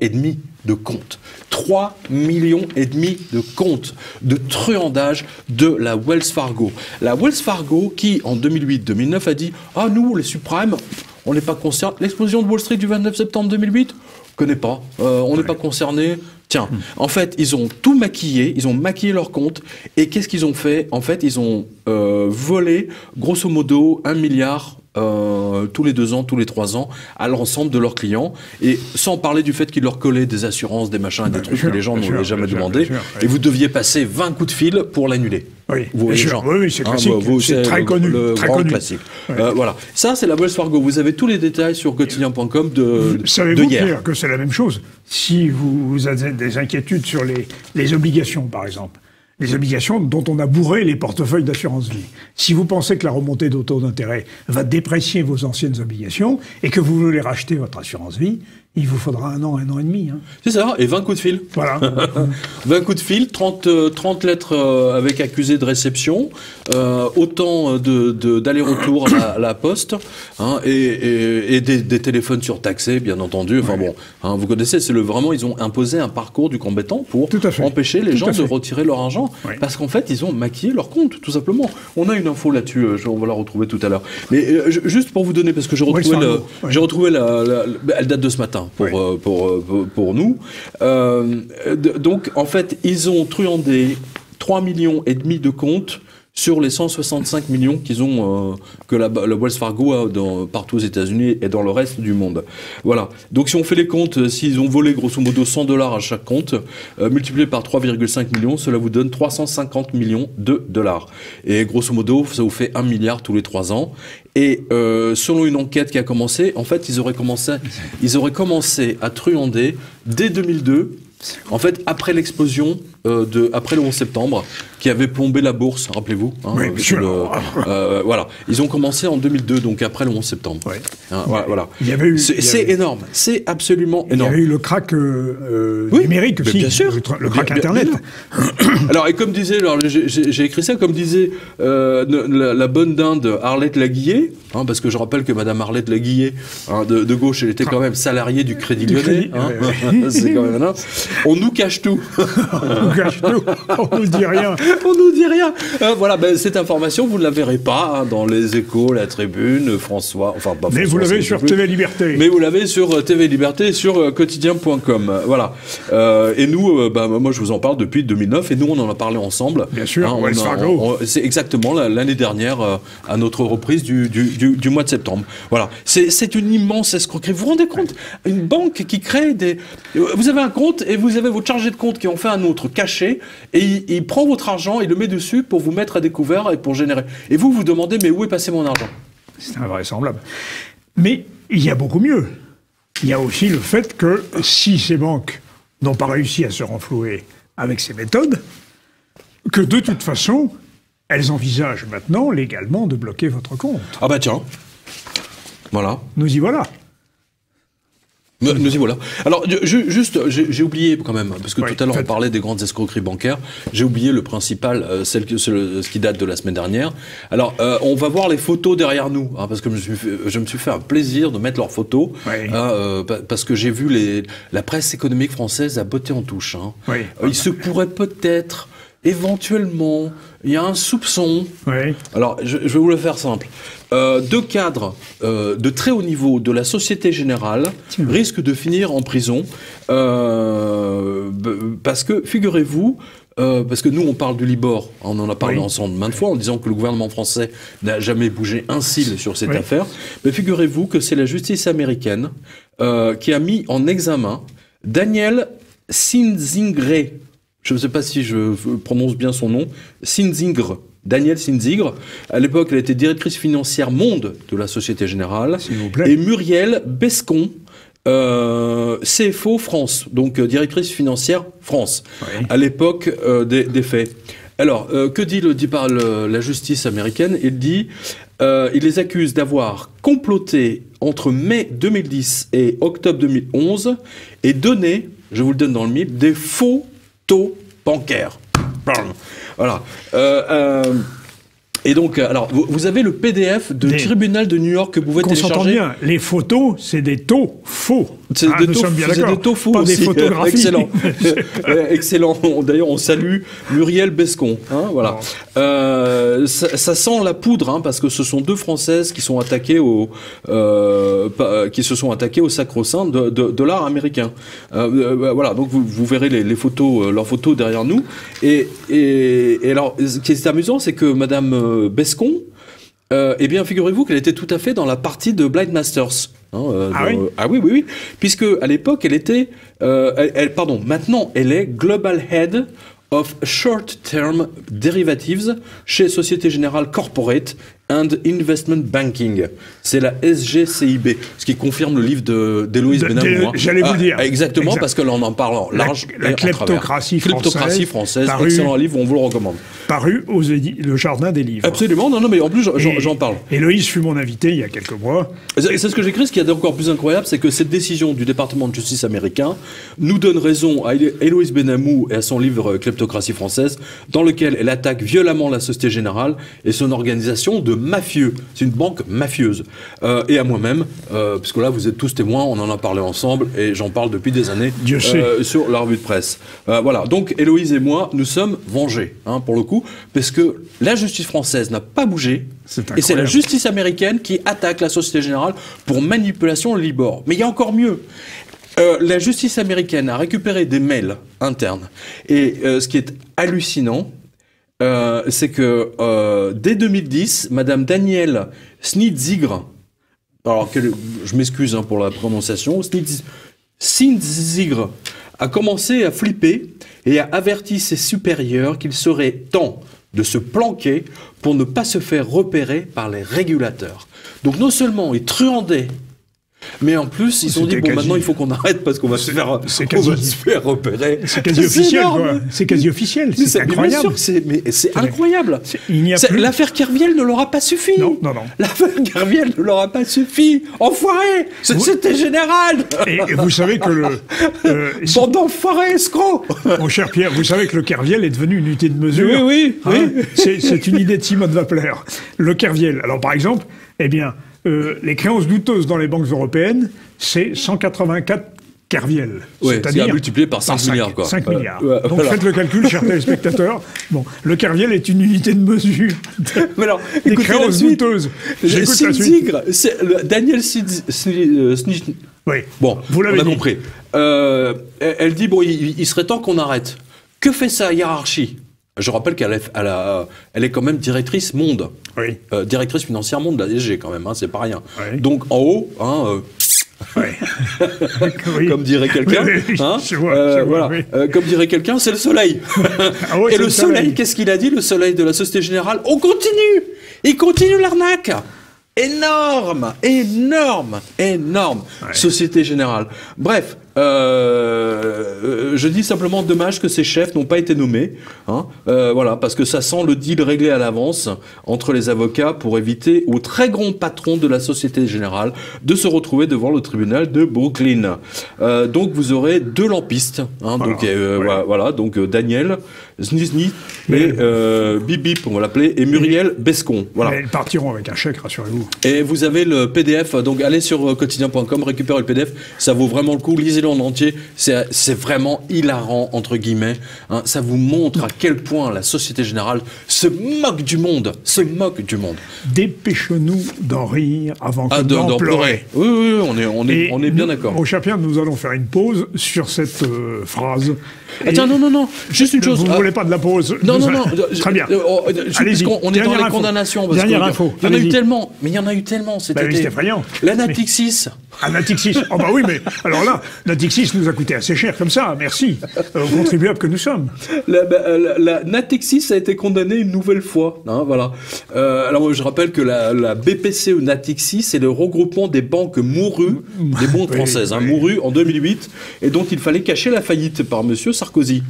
de comptes. 3,5 millions de comptes de truandage de la Wells Fargo. La Wells Fargo qui, en 2008-2009, a dit « Ah, nous, les suprêmes, on n'est pas concernés. L'explosion de Wall Street du 29 septembre 2008, on ne connaît pas. On n'est pas concernés. » Tiens, en fait, ils ont tout maquillé, ils ont maquillé leurs comptes, et qu'est-ce qu'ils ont fait? En fait, ils ont volé, grosso modo, 1 milliard tous les 2 ans, tous les 3 ans, à l'ensemble de leurs clients, et sans parler du fait qu'ils leur collaient des assurances, des machins, des trucs que les gens n'auraient jamais demandé, et vous deviez passer 20 coups de fil pour l'annuler. Oui, c'est classique, c'est très connu. Le grand classique. Voilà. Ça, c'est la Wells Fargo. Vous avez tous les détails sur quotidien.com de hier. Savez-vous, Pierre, que c'est la même chose? Si vous avez des inquiétudes sur les obligations, par exemple, les obligations dont on a bourré les portefeuilles d'assurance vie. Si vous pensez que la remontée de taux d'intérêt va déprécier vos anciennes obligations et que vous voulez racheter votre assurance vie, il vous faudra 1 an et demi. C'est ça, et 20 coups de fil. Voilà. 20 coups de fil, 30 lettres avec accusé de réception, autant d'aller-retour à la poste, et des téléphones surtaxés, bien entendu. Enfin bon, vous connaissez, vraiment, ils ont imposé un parcours du combattant pour empêcher les gens de retirer leur argent. Parce qu'en fait, ils ont maquillé leur compte, tout simplement. On a une info là-dessus, on va la retrouver tout à l'heure. Mais juste pour vous donner, parce que j'ai retrouvé elle date de ce matin. Pour nous. Donc, en fait, ils ont truandé 3,5 millions de comptes sur les 165 millions qu'ils ont, que la Wells Fargo a partout aux États-Unis et dans le reste du monde. Voilà. Donc, si on fait les comptes, s'ils ont volé grosso modo $100 à chaque compte, multiplié par 3,5 millions, cela vous donne 350 millions de dollars. Et grosso modo, ça vous fait 1 milliard tous les 3 ans. Et selon une enquête qui a commencé, en fait, ils auraient commencé à truander dès 2002. En fait, après l'explosion, après le 11 septembre, qui avait plombé la bourse, rappelez-vous. Voilà. Ils ont commencé en 2002, donc après le 11 septembre. Voilà. C'est énorme. C'est absolument énorme. Il y avait eu le crack numérique aussi. Bien sûr. Le crack Internet. Alors, et comme disait, j'ai écrit ça, comme disait la bonne dinde Arlette Laguillet, parce que je rappelle que Madame Arlette Laguillet, de gauche, elle était quand même salariée du Crédit Lyonnais. C'est quand même là. On nous cache tout. nous cache tout. On nous dit rien. On nous dit rien. Voilà, cette information, vous ne la verrez pas dans les Échos, la Tribune, François. Enfin, pas mais François, vous l'avez sur TV Liberté. Mais vous l'avez sur TV Liberté et sur quotidien.com. Voilà. Et nous, moi, je vous en parle depuis 2009 et nous, on en a parlé ensemble. Bien sûr, Wells Fargo. C'est exactement l'année dernière, à notre reprise du mois de septembre. Voilà. C'est une immense escroquerie. Vous vous rendez compte? Une banque qui crée des... Vous avez un compte et vous avez votre chargé de compte qui en fait un autre caché et il prend votre argent et le met dessus pour vous mettre à découvert et pour générer. Et vous vous demandez, mais où est passé mon argent? C'est invraisemblable. Mais il y a beaucoup mieux. Il y a aussi le fait que si ces banques n'ont pas réussi à se renflouer avec ces méthodes, que de toute façon, elles envisagent maintenant légalement de bloquer votre compte. Ah bah tiens, voilà. Nous y voilà. Nous y voilà. Alors, j'ai oublié quand même, parce que tout à l'heure on parlait des grandes escroqueries bancaires, j'ai oublié le principal, ce qui date de la semaine dernière. Alors, on va voir les photos derrière nous, parce que je me suis fait un plaisir de mettre leurs photos, parce que j'ai vu la presse économique française à botter en touche. Il se pourrait peut-être... Éventuellement, il y a un soupçon. Alors, je vais vous le faire simple. Deux cadres de très haut niveau de la Société Générale risquent de finir en prison parce que, figurez-vous, parce que nous, on parle du Libor, on en a parlé ensemble maintes fois, en disant que le gouvernement français n'a jamais bougé un cil sur cette affaire. Mais figurez-vous que c'est la justice américaine qui a mis en examen Daniel Sinzingre. Je ne sais pas si je prononce bien son nom, Sinzingre, Daniel Sinzingre. À l'époque, elle était directrice financière monde de la Société Générale. S'il vous plaît. Et Muriel Bescon, CFO France, donc directrice financière France, à l'époque des faits. Alors, que dit la justice américaine? Il dit, il les accuse d'avoir comploté entre mai 2010 et octobre 2011 et donné, je vous le donne dans le mille, des faux taux bancaires. Voilà. Et donc, alors, vous avez le PDF du tribunal de New York que vous pouvez télécharger. On s'entend bien, les photos, c'est des taux faux. C'est des taux faux pas aussi. Des photographies. Excellent. Excellent. D'ailleurs, on salue Muriel Bescon. Voilà. Ça sent la poudre, parce que ce sont deux Françaises qui sont attaquées qui se sont attaquées au sacro-saint de l'art américain. Voilà. Donc, vous verrez les photos, leurs photos derrière nous. Et alors, ce qui est amusant, c'est que Madame Bescon, eh bien, figurez-vous qu'elle était tout à fait dans la partie de Blind Masters. Ah oui. Puisque à l'époque, elle était, maintenant, elle est Global Head of Short-Term Derivatives chez Société Générale Corporate and Investment Banking. C'est la SGCIB, ce qui confirme le livre d'Héloïse Benamou. J'allais vous le dire. Exactement, parce que là, on en parle en large la kleptocratie française. Paru, excellent livre, on vous le recommande. Paru le Jardin des Livres. Absolument, non, mais en plus, j'en parle. Héloïse fut mon invité il y a quelques mois. C'est ce que j'écris. Ce qui est encore plus incroyable, c'est que cette décision du département de justice américain nous donne raison à Héloïse Benamou et à son livre Kleptocratie française, dans lequel elle attaque violemment la Société Générale et son organisation de mafieux. C'est une banque mafieuse. Et à moi-même, puisque là, vous êtes tous témoins, on en a parlé ensemble, et j'en parle depuis des années sur la revue de presse. Voilà. Donc, Héloïse et moi, nous sommes vengés, pour le coup, parce que la justice française n'a pas bougé, et c'est la justice américaine qui attaque la Société Générale pour manipulation Libor. Mais il y a encore mieux. La justice américaine a récupéré des mails internes. Et ce qui est hallucinant, c'est que dès 2010, Madame Danielle Sinzingre, alors je m'excuse pour la prononciation, Sinzingre a commencé à flipper et a averti ses supérieurs qu'il serait temps de se planquer pour ne pas se faire repérer par les régulateurs. Donc non seulement ils truandaient, mais en plus, ils ont dit, maintenant, il faut qu'on arrête parce qu'on va se faire repérer. C'est quasi officiel, quoi. C'est quasi officiel. C'est incroyable. Mais c'est incroyable. L'affaire Kerviel ne leur a pas suffi. Non. L'affaire Kerviel ne leur a pas suffi. Enfoiré. C'était général. Et vous savez que bande d'enfoirés, escrocs. Mon cher Pierre, vous savez que le Kerviel est devenu une unité de mesure. Oui. C'est une idée de Simone Wappler. Le Kerviel. Alors, par exemple, les créances douteuses dans les banques européennes, c'est 184 Kerviel. Oui, c'est-à-dire multiplié par 5 milliards. Quoi. 5 milliards. Donc faites le calcul, chers téléspectateurs. Bon, le Kerviel est une unité de mesure Mais alors, des créances douteuses. J'écoute la suite. Tigre, Daniel Snich. Oui, bon, vous l'avez on a dit. compris. Elle dit, bon, il serait temps qu'on arrête. Que fait sa hiérarchie? Je rappelle qu'elle est quand même directrice monde. Oui. Directrice financière monde de la DG quand même, hein, c'est pas rien. Oui. Donc en haut, hein, oui. comme dirait quelqu'un, Oui, hein, je vois, voilà, oui. Comme dirait quelqu'un, c'est le soleil. Ah ouais, Et c'est le soleil, qu'est-ce qu'il a dit, le soleil de la Société Générale? On continue. Il continue l'arnaque. Énorme, énorme, énorme. Ouais. Société Générale. Bref, je dis simplement dommage que ces chefs n'ont pas été nommés. Hein, voilà, parce que ça sent le deal réglé à l'avance entre les avocats pour éviter au très grand patron de la Société Générale de se retrouver devant le tribunal de Brooklyn. Donc vous aurez 2 lampistes. Hein, Voilà. donc voilà, donc Daniel Snizny et Bip, on va l'appeler, et Muriel Bescon. Voilà. Mais ils partiront avec un chèque, rassurez-vous. Et vous avez le PDF, donc allez sur quotidien.com, récupérez le PDF, ça vaut vraiment le coup, lisez-le en entier, c'est vraiment hilarant, entre guillemets, hein. Ça vous montre à quel point la Société Générale se moque du monde, Dépêchons-nous d'en rire avant que d'en d'en pleurer. Oui, on est bien d'accord. Mon cher Pierre, nous allons faire une pause sur cette phrase. Attends, non, juste une chose. Vous ne voulez pas de la pause? Non. Très bien. Allez-y. On est dans les condamnations. Dernière info. Il y en a eu tellement. Mais il y en a eu tellement. C'était effrayant. La Natixis. Ah, Natixis. Oh bah oui, mais alors là, Natixis nous a coûté assez cher comme ça. Merci aux contribuables que nous sommes. La Natixis a été condamnée une nouvelle fois. Hein, voilà. Alors je rappelle que la BPCE Natixis, c'est le regroupement des banques mourues, des banques françaises, mourues en 2008, et dont il fallait cacher la faillite par Monsieur Sarkozy.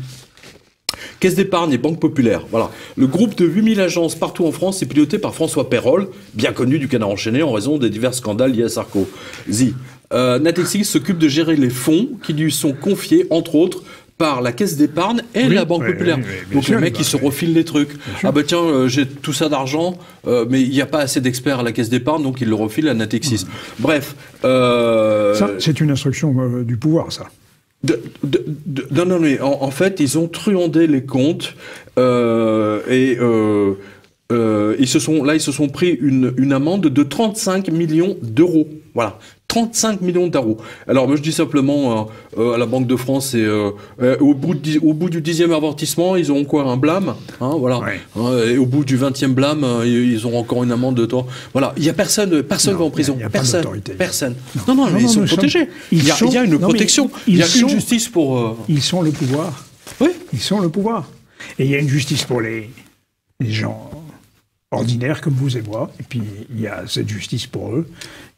Caisse d'épargne et Banque Populaire. Voilà. Le groupe de 8000 agences partout en France est piloté par François Perrol, bien connu du Canard enchaîné en raison des divers scandales liés à Sarkozy. Natixis s'occupe de gérer les fonds qui lui sont confiés, entre autres, par la Caisse d'épargne et la Banque Populaire. Donc le mec, il se refile les trucs. Ah bah tiens, j'ai tout ça d'argent, mais il n'y a pas assez d'experts à la Caisse d'épargne, donc il le refile à Natixis. Bref. Ça, c'est une instruction du pouvoir, ça. Non, mais en fait, ils ont truandé les comptes et ils se sont pris une amende de 35 millions d'euros. Voilà. 35 millions d'euros. Alors, moi, je dis simplement à la Banque de France, au bout du 10e avertissement, ils auront quoi? Un blâme, hein, voilà. Ouais. Et au bout du 20e blâme, ils auront encore une amende de temps. Voilà. Il y a personne va en prison. Personne. Non, mais ils sont protégés. Il y a une protection. Il y a une justice pour... Ils sont le pouvoir. Oui. Ils sont le pouvoir. Et il y a une justice pour les gens ordinaires comme vous et moi. Et puis, il y a cette justice pour eux,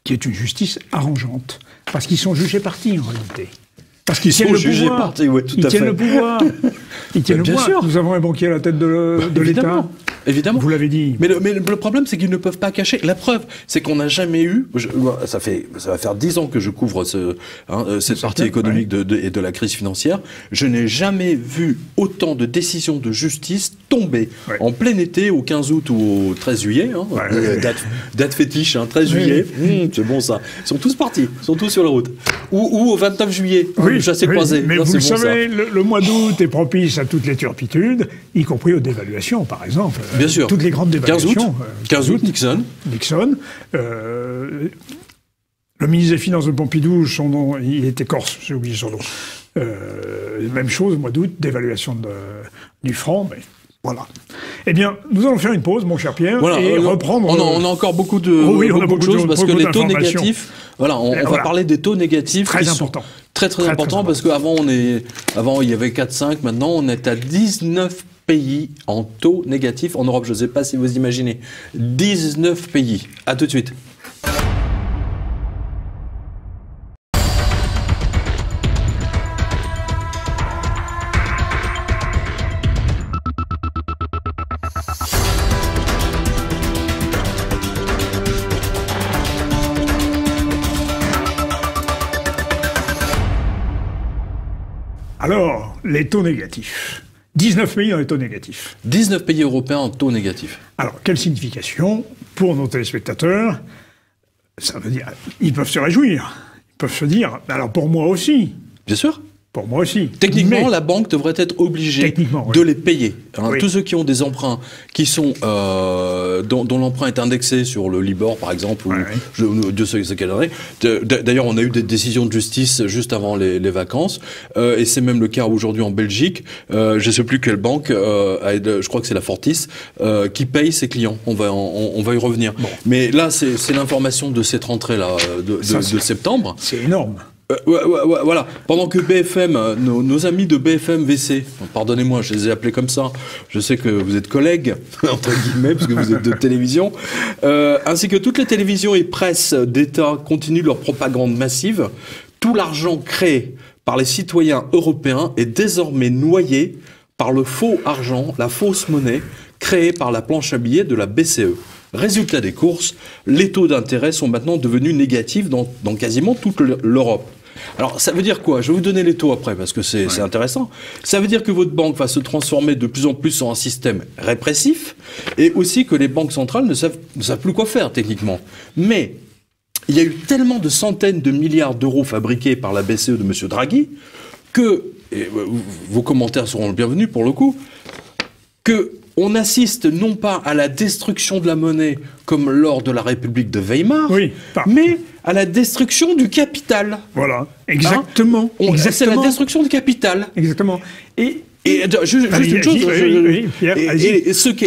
qui est une justice arrangeante. Parce qu'ils sont jugés partis, en réalité. Parce qu'ils tiennent le pouvoir. Partis, ouais, tout à fait. Ils tiennent le pouvoir. Ils tiennent le pouvoir. Sûr. Nous avons un banquier à la tête de l'État. Évidemment. Vous l'avez dit. Mais le problème, c'est qu'ils ne peuvent pas cacher. La preuve, c'est qu'on n'a jamais eu... ça va faire 10 ans que je couvre cette partie économique et de la crise financière. Je n'ai jamais vu autant de décisions de justice tomber en plein été, au 15 août ou au 13 juillet. Hein, date fétiche, 13 juillet. C'est bon, ça. Ils sont tous partis. Ils sont tous sur la route. Ou au 29 juillet. Chassé croisé. Mais vous savez, le mois d'août est propice à toutes les turpitudes, y compris aux dévaluations, par exemple. Bien sûr. Toutes les grandes dévaluations. 15 août, Nixon. Le ministre des Finances de Pompidou, son nom, il était corse, j'ai oublié son nom. Même chose, au mois d'août, dévaluation du franc, mais voilà. Eh bien, nous allons faire une pause, mon cher Pierre, et reprendre... On a encore beaucoup de choses, parce que les taux négatifs... Voilà, on va parler des taux négatifs. Très important. Très important, parce qu'avant, il y avait 4-5, maintenant on est à 19 pays en taux négatifs en Europe. Je ne sais pas si vous imaginez. 19 pays. À tout de suite. Alors, les taux négatifs. 19 pays dans les taux négatifs. 19 pays européens en taux négatifs. Alors, quelle signification pour nos téléspectateurs? Ça veut dire, ils peuvent se réjouir. Ils peuvent se dire, alors pour moi aussi, Bien sûr. Pour moi aussi. Techniquement, la banque devrait être obligée de les payer. Hein, oui. Tous ceux qui ont des emprunts qui sont dont l'emprunt est indexé sur le Libor, par exemple, ou Dieu sait quelle année. D'ailleurs, on a eu des décisions de justice juste avant les vacances, et c'est même le cas aujourd'hui en Belgique. Je ne sais plus quelle banque, je crois que c'est la Fortis, qui paye ses clients. On va y revenir. Bon. Mais là, c'est l'information de cette rentrée-là de septembre. C'est énorme. Voilà. Pendant que BFM, nos amis de BFM VC, pardonnez-moi, je les ai appelés comme ça, je sais que vous êtes collègues, entre guillemets, parce que vous êtes de télévision, ainsi que toutes les télévisions et presses d'État continuent leur propagande massive, tout l'argent créé par les citoyens européens est désormais noyé par le faux argent, la fausse monnaie, créée par la planche à billets de la BCE. Résultat des courses, les taux d'intérêt sont maintenant devenus négatifs dans quasiment toute l'Europe. Alors, ça veut dire quoi? Je vais vous donner les taux après, parce que c'est intéressant. Ça veut dire que votre banque va se transformer de plus en plus en un système répressif, et aussi que les banques centrales ne savent plus quoi faire, techniquement. Mais il y a eu tellement de centaines de milliards d'euros fabriqués par la BCE de M. Draghi, que, et vos commentaires seront le bienvenu pour le coup, que on assiste non pas à la destruction de la monnaie comme lors de la République de Weimar, mais à la destruction du capital. Voilà, exactement. Hein, c'est la destruction du capital. Exactement. Et juste une chose,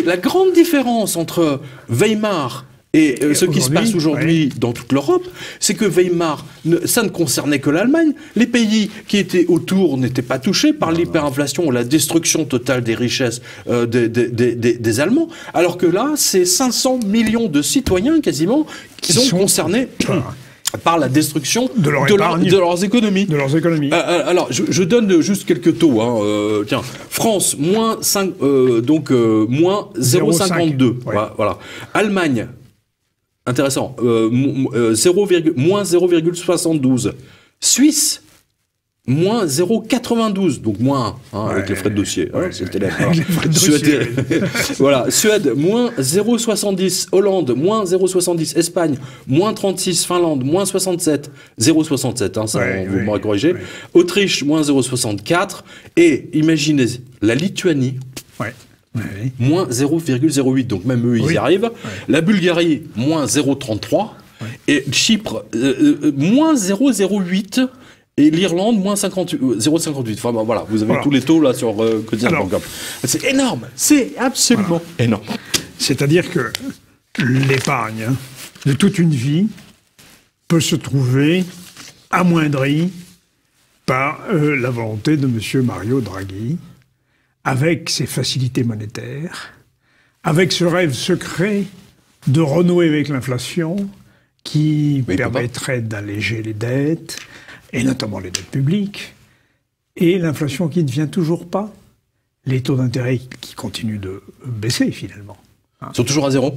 la grande différence entre Weimar et ce qui se passe aujourd'hui dans toute l'Europe, c'est que Weimar, ça ne concernait que l'Allemagne. Les pays qui étaient autour n'étaient pas touchés par l'hyperinflation ou la destruction totale des richesses des Allemands. Alors que là, c'est 500 millions de citoyens quasiment qui sont concernés par la destruction de leurs économies. Alors, je donne juste quelques taux. Hein. Tiens, France, moins 0,52. Voilà. Allemagne, intéressant, moins 0,72. Suisse, moins 0,92, donc moins 1, avec les frais de dossier. Voilà. Suède, moins 0,70. Hollande, moins 0,70. Espagne, moins 36. Finlande, moins 67. 0,67, vous m'aurez corrigé. Autriche, moins 0,64. Et imaginez, la Lituanie, moins 0,08. Donc même eux, ils y arrivent. La Bulgarie, moins 0,33. Et Chypre, moins 0,08. Et l'Irlande, moins 0,58. Enfin, voilà, vous avez tous les taux là sur quotidien.com. C'est énorme, c'est absolument énorme. C'est-à-dire que l'épargne de toute une vie peut se trouver amoindrie par la volonté de M. Mario Draghi, avec ses facilités monétaires, avec ce rêve secret de renouer avec l'inflation qui permettrait d'alléger les dettes, et notamment les dettes publiques, et l'inflation qui ne vient toujours pas, les taux d'intérêt qui continuent de baisser finalement. Ils sont toujours à zéro.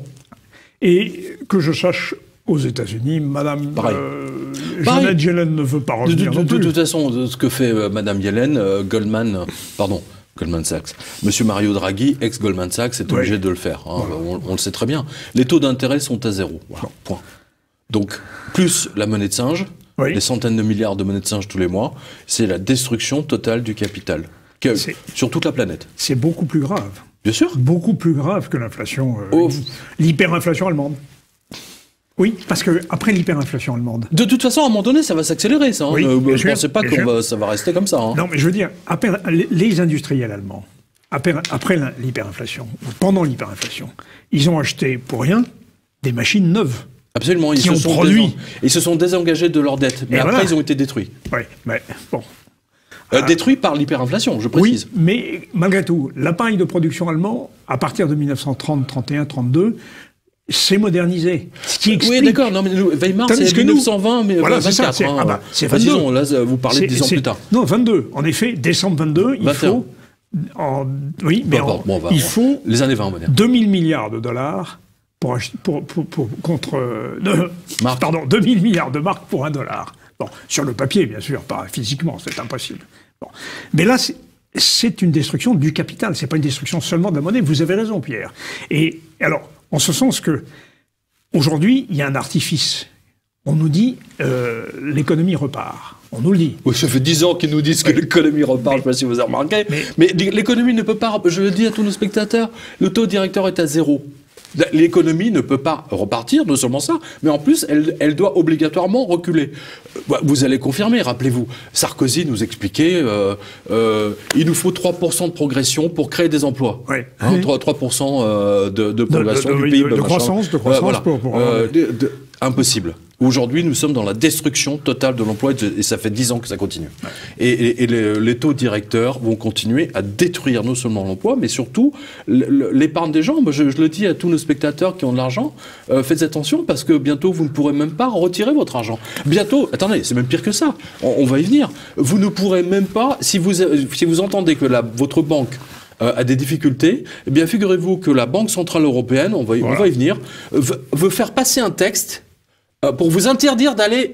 Et que je sache, aux États-Unis, Madame Janet Yellen ne veut pas revenir non plus. De toute façon, ce que fait Madame Yellen, Goldman Sachs. Monsieur Mario Draghi, ex-Goldman Sachs, est obligé de le faire. Hein. On le sait très bien. Les taux d'intérêt sont à zéro. Voilà. Point. Donc, plus la monnaie de singe, les centaines de milliards de monnaies de singe tous les mois, c'est la destruction totale du capital. Sur toute la planète. C'est beaucoup plus grave. Bien sûr. Beaucoup plus grave que l'inflation, l'hyperinflation allemande. Oui, parce qu'après l'hyperinflation allemande... De toute façon, à un moment donné, ça va s'accélérer, ça. Je ne pensais pas que ça va rester comme ça. Hein. Non, mais je veux dire, les industriels allemands, après l'hyperinflation, ou pendant l'hyperinflation, ils ont acheté pour rien des machines neuves. Absolument, ils se sont désengagés de leurs dettes, mais après ils ont été détruits. Oui, mais bon. Détruits par l'hyperinflation, je précise. Oui, mais malgré tout, l'appareil de production allemand, à partir de 1930, 31, 32, s'est modernisé. Ce qui explique... Oui, d'accord, non, mais Weimar, c'est 1920, mais voilà, 24. C'est ça, c'est 22. Disons, là, vous parlez de 10 ans plus tard. Non, 22. En effet, décembre 22, il faut... il faut... Les années 20, on va dire. 2000 milliards de dollars contre 2000 milliards de marques pour $1. Bon, sur le papier, bien sûr, pas physiquement, c'est impossible. Bon. Mais là, c'est une destruction du capital, c'est pas une destruction seulement de la monnaie. Vous avez raison, Pierre. Et alors, en ce sens que, aujourd'hui, il y a un artifice. On nous dit, l'économie repart. On nous le dit. Oui, ça fait 10 ans qu'ils nous disent que l'économie repart, je ne sais pas si vous avez remarqué. Mais l'économie ne peut pas, je le dis à tous nos spectateurs, le taux directeur est à 0. L'économie ne peut pas repartir, non seulement ça, mais en plus, elle doit obligatoirement reculer. Vous allez confirmer, rappelez-vous, Sarkozy nous expliquait il nous faut 3% de progression pour créer des emplois. Oui. 3% de progression du PIB. De croissance, voilà. Impossible. Aujourd'hui, nous sommes dans la destruction totale de l'emploi et ça fait 10 ans que ça continue. Ouais. Et les taux directeurs vont continuer à détruire non seulement l'emploi, mais surtout l'épargne des gens. Moi, je le dis à tous nos spectateurs qui ont de l'argent, faites attention parce que bientôt, vous ne pourrez même pas retirer votre argent. Bientôt, attendez, c'est même pire que ça. On va y venir. Vous ne pourrez même pas, si vous entendez que votre banque a des difficultés, eh bien, figurez-vous que la Banque Centrale Européenne, on va y venir, veut faire passer un texte pour vous interdire d'aller,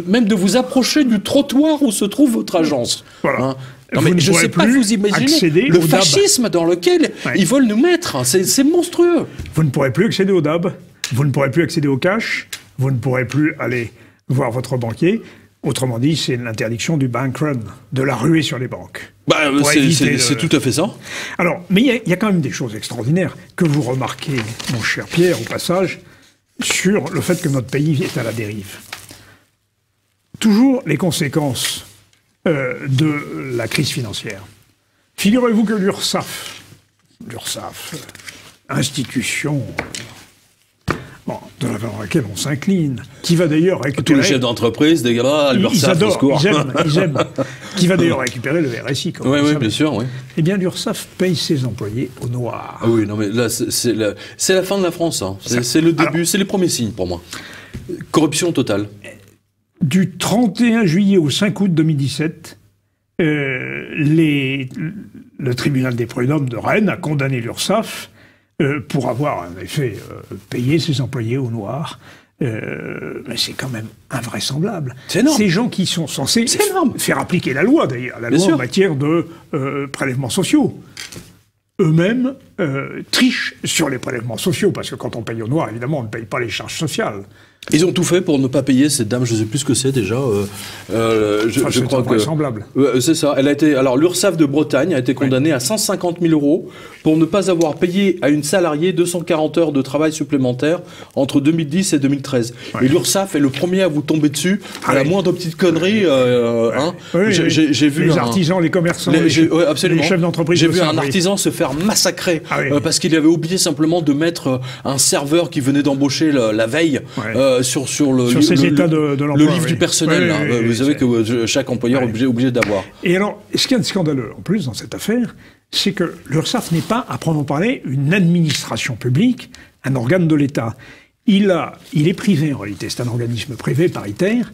même de vous approcher du trottoir où se trouve votre agence. Voilà. Hein. Non, mais je ne sais pas vous imaginer le fascisme dans lequel ils veulent nous mettre. C'est monstrueux. Vous ne pourrez plus accéder au DAB, vous ne pourrez plus accéder au cash, vous ne pourrez plus aller voir votre banquier. Autrement dit, c'est l'interdiction du bank run, de la ruée sur les banques. C'est tout à fait ça. Alors, mais il y a quand même des choses extraordinaires que vous remarquez, mon cher Pierre, au passage, sur le fait que notre pays est à la dérive. Toujours les conséquences de la crise financière. Figurez-vous que l'URSSAF, institution devant laquelle on s'incline, qui va d'ailleurs récupérer... Tous les chefs d'entreprise, des gars, l'URSSAF, au secours. Ils aiment. Qui va d'ailleurs récupérer le RSI. Oui, bien sûr, oui. Eh bien, l'URSSAF paye ses employés au noir. Ah oui, non mais là, c'est la fin de la France. Hein. C'est le début, c'est les premiers signes pour moi. Corruption totale. Du 31 juillet au 5 août 2017, le tribunal des prud'hommes de Rennes a condamné l'URSSAF pour avoir, en effet, payé ses employés au noir. Mais c'est quand même invraisemblable. C'est énorme. Ces gens qui sont censés faire appliquer la loi, d'ailleurs, la loi en matière de prélèvements sociaux. Eux-mêmes trichent sur les prélèvements sociaux, parce que quand on paye au noir, évidemment, on ne paye pas les charges sociales. Ils ont tout fait pour ne pas payer cette dame, je ne sais plus ce que c'est déjà. Je crois que invraisemblable. C'est ça. Elle a été. Alors l'URSSAF de Bretagne a été condamnée à 150 000 € pour ne pas avoir payé à une salariée 240 heures de travail supplémentaires entre 2010 et 2013. Et l'URSSAF est le premier à vous tomber dessus à la moindre petite connerie. J'ai vu les artisans, les commerçants, les chefs d'entreprise. J'ai vu un artisan se faire massacrer parce qu'il avait oublié simplement de mettre un serveur qui venait d'embaucher la veille. Sur ces états de l'emploi, le livre du personnel. Vous savez que chaque employeur est obligé d'avoir. Et alors, ce qui est scandaleux, en plus, dans cette affaire, c'est que l'URSSAF n'est pas, à proprement parler, une administration publique, un organe de l'État. Il est privé, en réalité. C'est un organisme privé, paritaire,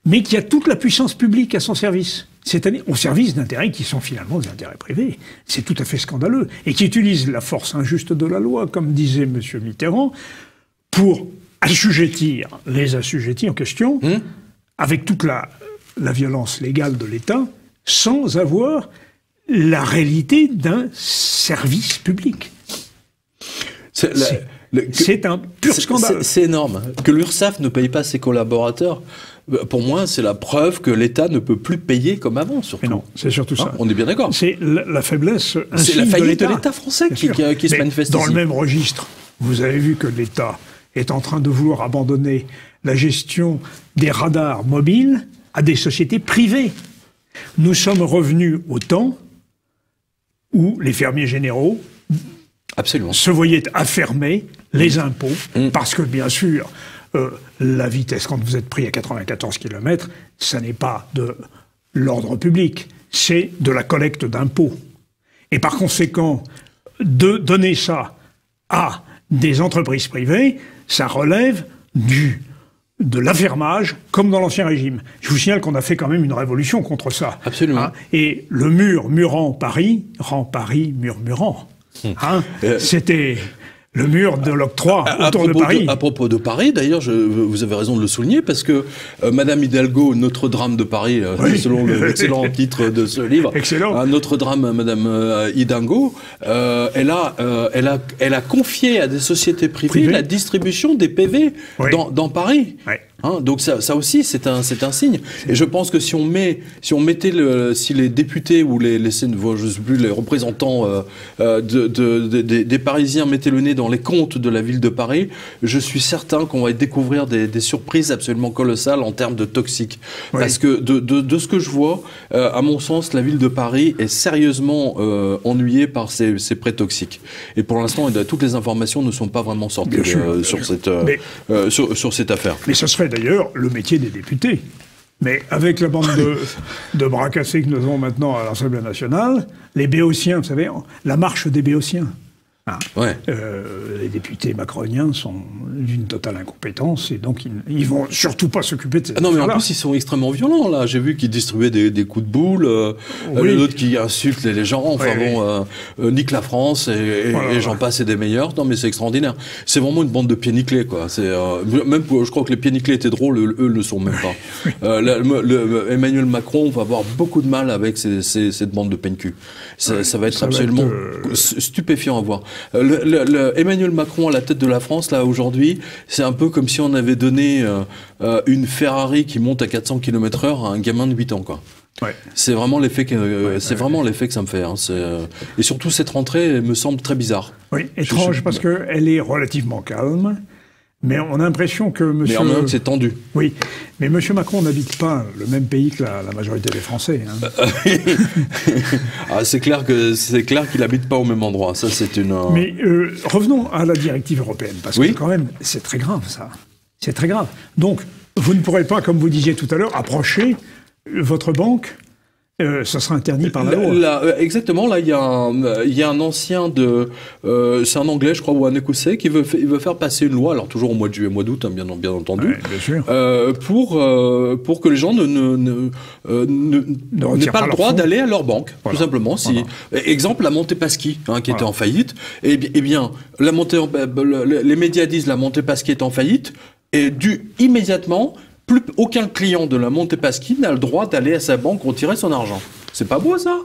mais qui a toute la puissance publique à son service. C'est-à-dire au service d'intérêts qui sont finalement des intérêts privés. C'est tout à fait scandaleux. Et qui utilise la force injuste de la loi, comme disait M. Mitterrand, pour assujettir les assujettis en question, avec toute la violence légale de l'État, sans avoir la réalité d'un service public. C'est un pur scandale. C'est énorme. Que l'URSSAF ne paye pas ses collaborateurs, pour moi, c'est la preuve que l'État ne peut plus payer comme avant, surtout. Mais non, c'est surtout ça. On est bien d'accord. C'est la faiblesse c'est la faillite de l'État français qui se manifeste dans ici. Le même registre, vous avez vu que l'État est en train de vouloir abandonner la gestion des radars mobiles à des sociétés privées. Nous sommes revenus au temps où les fermiers généraux se voyaient affermer les impôts, parce que, bien sûr, la vitesse, quand vous êtes pris à 94 km, ça n'est pas de l'ordre public, c'est de la collecte d'impôts. Et par conséquent, de donner ça à des entreprises privées, ça relève de l'affermage, comme dans l'Ancien Régime. Je vous signale qu'on a fait quand même une révolution contre ça. Absolument. Et le mur murant Paris rend Paris murmurant. C'était le mur de l'octroi autour de Paris. À propos de Paris, d'ailleurs, vous avez raison de le souligner, parce que Madame Hidalgo, Notre Drame de Paris, selon l'excellent titre de ce livre, Notre Drame, Madame Hidalgo, elle a confié à des sociétés privées la distribution des PV dans Paris. Hein, donc ça aussi, c'est un signe. Et je pense que si les députés ou je sais plus, les représentants des Parisiens mettaient le nez dans les comptes de la ville de Paris, je suis certain qu'on va découvrir des surprises absolument colossales en termes de toxiques. Oui. Parce que de ce que je vois, à mon sens, la ville de Paris est sérieusement ennuyée par ces prêts toxiques. Et pour l'instant, toutes les informations ne sont pas vraiment sorties sur cette affaire. Mais ce serait d'ailleurs le métier des députés. Mais avec la bande de bras cassés que nous avons maintenant à l'Assemblée nationale, les béotiens, vous savez, la marche des béotiens. Hein, ouais. Les députés macroniens sont d'une totale incompétence et donc ils vont surtout pas s'occuper de cette non mais en plus ils sont extrêmement violents là. J'ai vu qu'ils distribuaient des coups de boule, l'autre qui insulte les gens, enfin nique la France et j'en passe et des meilleurs. Non mais c'est extraordinaire. C'est vraiment une bande de pieds nickelés quoi. C'est je crois que les pieds nickelés étaient drôles, eux le sont même pas. Emmanuel Macron va avoir beaucoup de mal avec cette bande de peine-cul. Ça va être absolument stupéfiant à voir. Emmanuel Macron à la tête de la France, là, aujourd'hui, c'est un peu comme si on avait donné une Ferrari qui monte à 400 km/h à un gamin de 8 ans, quoi. Ouais. C'est vraiment l'effet que ça me fait. Hein. Et surtout, cette rentrée me semble très bizarre. Oui, étrange, parce qu'elle est relativement calme. Mais on a l'impression que monsieur... Mais en même temps, c'est tendu. Oui, mais monsieur Macron n'habite pas le même pays que la majorité des Français. Hein. C'est clair qu'il n'habite pas au même endroit. Ça, c'est une... Mais revenons à la directive européenne, parce que quand même, c'est très grave, ça. C'est très grave. Donc, vous ne pourrez pas, comme vous disiez tout à l'heure, approcher votre banque... ça sera interdit par la loi. Exactement. Là, il y a un ancien c'est un Anglais, je crois, ou un Écossais, qui veut faire passer une loi, alors toujours au mois de juillet, mois d'août, hein, bien entendu, bien sûr. pour que les gens n'aient pas le droit d'aller à leur banque, tout simplement. Exemple, la Montepaschi, qui était en faillite. Eh bien, les médias disent la Montepaschi est en faillite, et immédiatement. Plus aucun client de la Montepaschi n'a le droit d'aller à sa banque retirer son argent. C'est pas beau, ça ?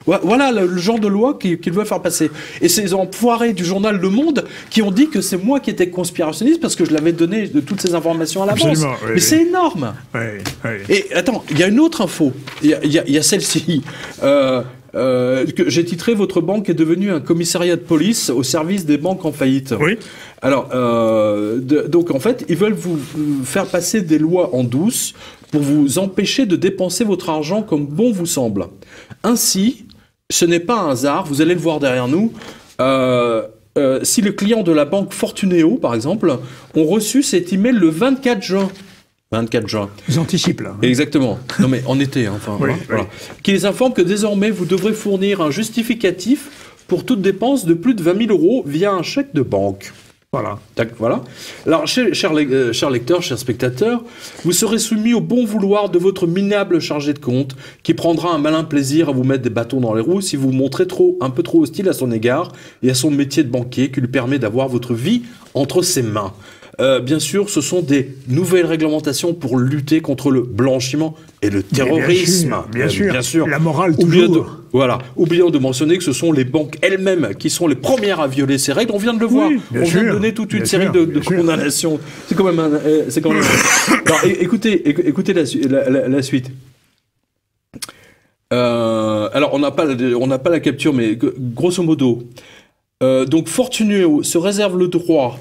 Voilà le genre de loi qu'il veut faire passer. Et ces enfoirés du journal Le Monde qui ont dit que c'est moi qui étais conspirationniste parce que je l'avais donné de toutes ces informations à l'avance. Oui, mais c'est énorme. Oui. Et attends, il y a une autre info. Il y a celle-ci. Que j'ai titré « Votre banque est devenue un commissariat de police au service des banques en faillite ». Oui. Alors, donc en fait, ils veulent vous faire passer des lois en douce pour vous empêcher de dépenser votre argent comme bon vous semble. Ainsi, ce n'est pas un hasard, vous allez le voir derrière nous, si les clients de la banque Fortuneo, par exemple, ont reçu cet email le 24 juin. 24 juin. Ils anticipent là. Exactement. Non mais en été, enfin. Oui. Qui les informe que désormais vous devrez fournir un justificatif pour toute dépense de plus de 20 000 € via un chèque de banque. Voilà. Voilà. Alors, chers lecteurs, chers spectateurs, vous serez soumis au bon vouloir de votre minable chargé de compte, qui prendra un malin plaisir à vous mettre des bâtons dans les roues si vous vous montrez un peu trop hostile à son égard et à son métier de banquier qui lui permet d'avoir votre vie entre ses mains. Bien sûr, ce sont des nouvelles réglementations pour lutter contre le blanchiment et le terrorisme. Bien sûr. La morale toujours. Oublions de mentionner que ce sont les banques elles-mêmes qui sont les premières à violer ces règles. On vient de le voir. On vient de donner toute une série de condamnations. C'est quand même Alors, écoutez la suite. Alors, on n'a pas la capture, mais grosso modo, donc Fortuneo se réserve le droit.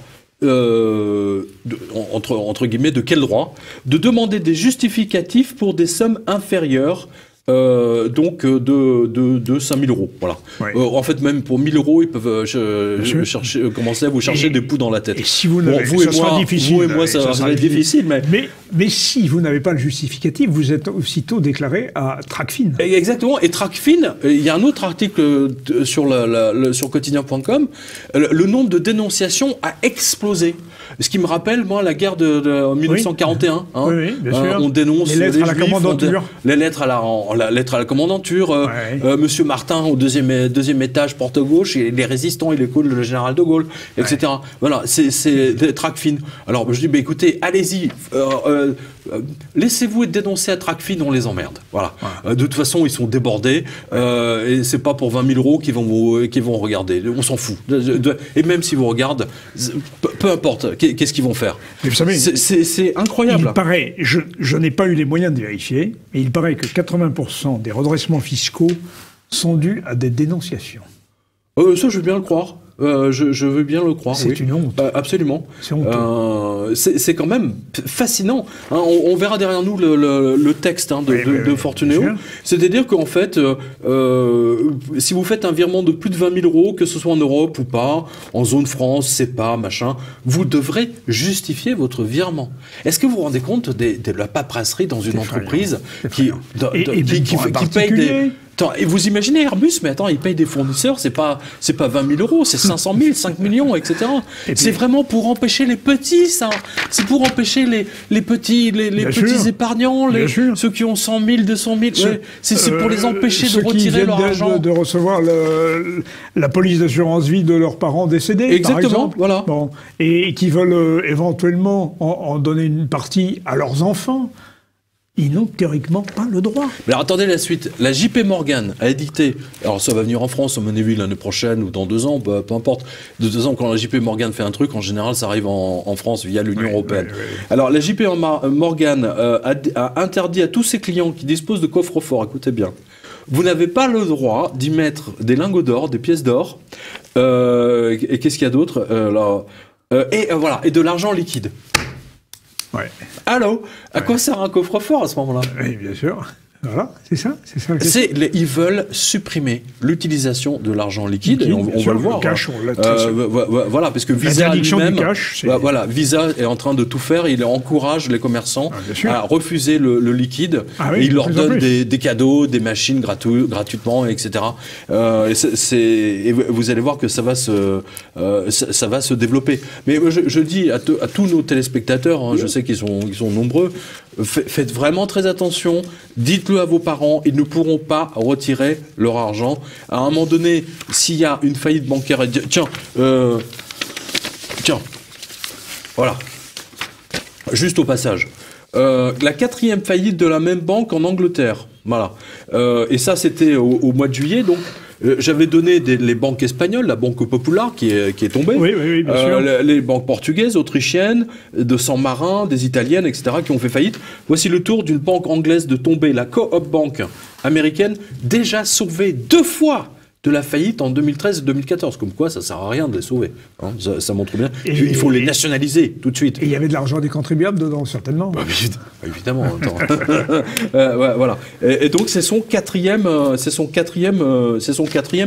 Entre guillemets, de quel droit ? De demander des justificatifs pour des sommes inférieures donc de 5 000 €. Voilà. Ouais. En fait, même pour 1 000 €, ils peuvent commencer à vous chercher des poux dans la tête. Et si vous n'avez ça sera difficile. Vous et moi, ça sera difficile. Mais si vous n'avez pas le justificatif, vous êtes aussitôt déclaré à Tracfin. Exactement. Et Tracfin, il y a un autre article sur quotidien.com. Le nombre de dénonciations a explosé. Ce qui me rappelle, moi, la guerre de 1941. Oui, bien sûr. On dénonce les lettres à la commandanture. Les lettres la lettre à la commandanture. Monsieur Martin, au deuxième étage, porte gauche, et les résistants, il écoute le général de Gaulle, etc. Voilà, c'est Tracfin. Alors, je dis, écoutez, allez-y, laissez-vous être dénoncé à Tracfin, on les emmerde. Voilà. De toute façon, ils sont débordés et c'est pas pour 20 000 euros qu'ils vont regarder. On s'en fout. Et même s'ils vous regardent, peu importe, qu'est-ce qu'ils vont faire. Mais vous savez, c'est incroyable. Il paraît, je n'ai pas eu les moyens de vérifier, mais il paraît que 80% des redressements fiscaux sont dus à des dénonciations. Ça, je veux bien le croire. Je veux bien le croire. C'est une honte. Absolument. C'est honteux. C'est quand même fascinant. Hein, on verra derrière nous le texte de Fortunéo. C'est-à-dire qu'en fait, si vous faites un virement de plus de 20 000 euros, que ce soit en Europe ou pas, en zone France, CEPA, machin, vous devrez justifier votre virement. Est-ce que vous vous rendez compte de la paperasserie dans une entreprise qui paye des... Attends, et vous imaginez Airbus, mais attends, ils payent des fournisseurs, c'est pas 20 000 euros, c'est 500 000, 5 millions, etc. C'est vraiment pour empêcher les petits, ça. C'est pour empêcher les petits épargnants, ceux qui ont 100 000, 200 000. C'est pour les empêcher de retirer leur argent. De recevoir la police d'assurance vie de leurs parents décédés, exactement, par exemple. Voilà. Bon, et qui veulent éventuellement en donner une partie à leurs enfants. Ils n'ont théoriquement pas le droit. Mais alors attendez la suite. La JP Morgan a édité, alors ça va venir en France, à mon avis, l'année prochaine ou dans 2 ans, peu importe. De 2 ans, quand la JP Morgan fait un truc, en général, ça arrive en France via l'Union européenne. Oui. Alors la JP Morgan a interdit à tous ses clients qui disposent de coffres-forts, écoutez bien, vous n'avez pas le droit d'y mettre des lingots d'or, des pièces d'or, et qu'est-ce qu'il y a d'autre et de l'argent liquide. Ouais. Allô ? À quoi sert un coffre-fort à ce moment-là ? Oui, bien sûr. Voilà, c'est ça. Ils veulent supprimer l'utilisation de l'argent liquide, et on va le voir. Le cash, voilà, parce que Visa lui-même, cash, Visa est en train de tout faire. Il encourage les commerçants à refuser le liquide. Et il leur donne des cadeaux, des machines gratuitement, etc. Et vous allez voir que ça va se développer. Mais je dis à tous nos téléspectateurs, hein, je sais qu'ils sont nombreux, faites vraiment très attention. Dites-le à vos parents, ils ne pourront pas retirer leur argent. À un moment donné, s'il y a une faillite bancaire, tiens, voilà, juste au passage, la 4e faillite de la même banque en Angleterre, voilà, et ça c'était au mois de juillet, donc. J'avais donné les banques espagnoles, la Banque Popular qui est tombée, oui, bien sûr. Les banques portugaises, autrichiennes, de San Marin, des italiennes, etc. qui ont fait faillite. Voici le tour d'une banque anglaise de tomber, la Co-op Bank américaine, déjà sauvée 2 fois de la faillite en 2013 et 2014. Comme quoi, ça ne sert à rien de les sauver. Hein, ça montre bien. Il faut les nationaliser tout de suite. Et il y avait de l'argent des contribuables dedans, certainement. Évidemment. Voilà. Et donc, c'est son quatrième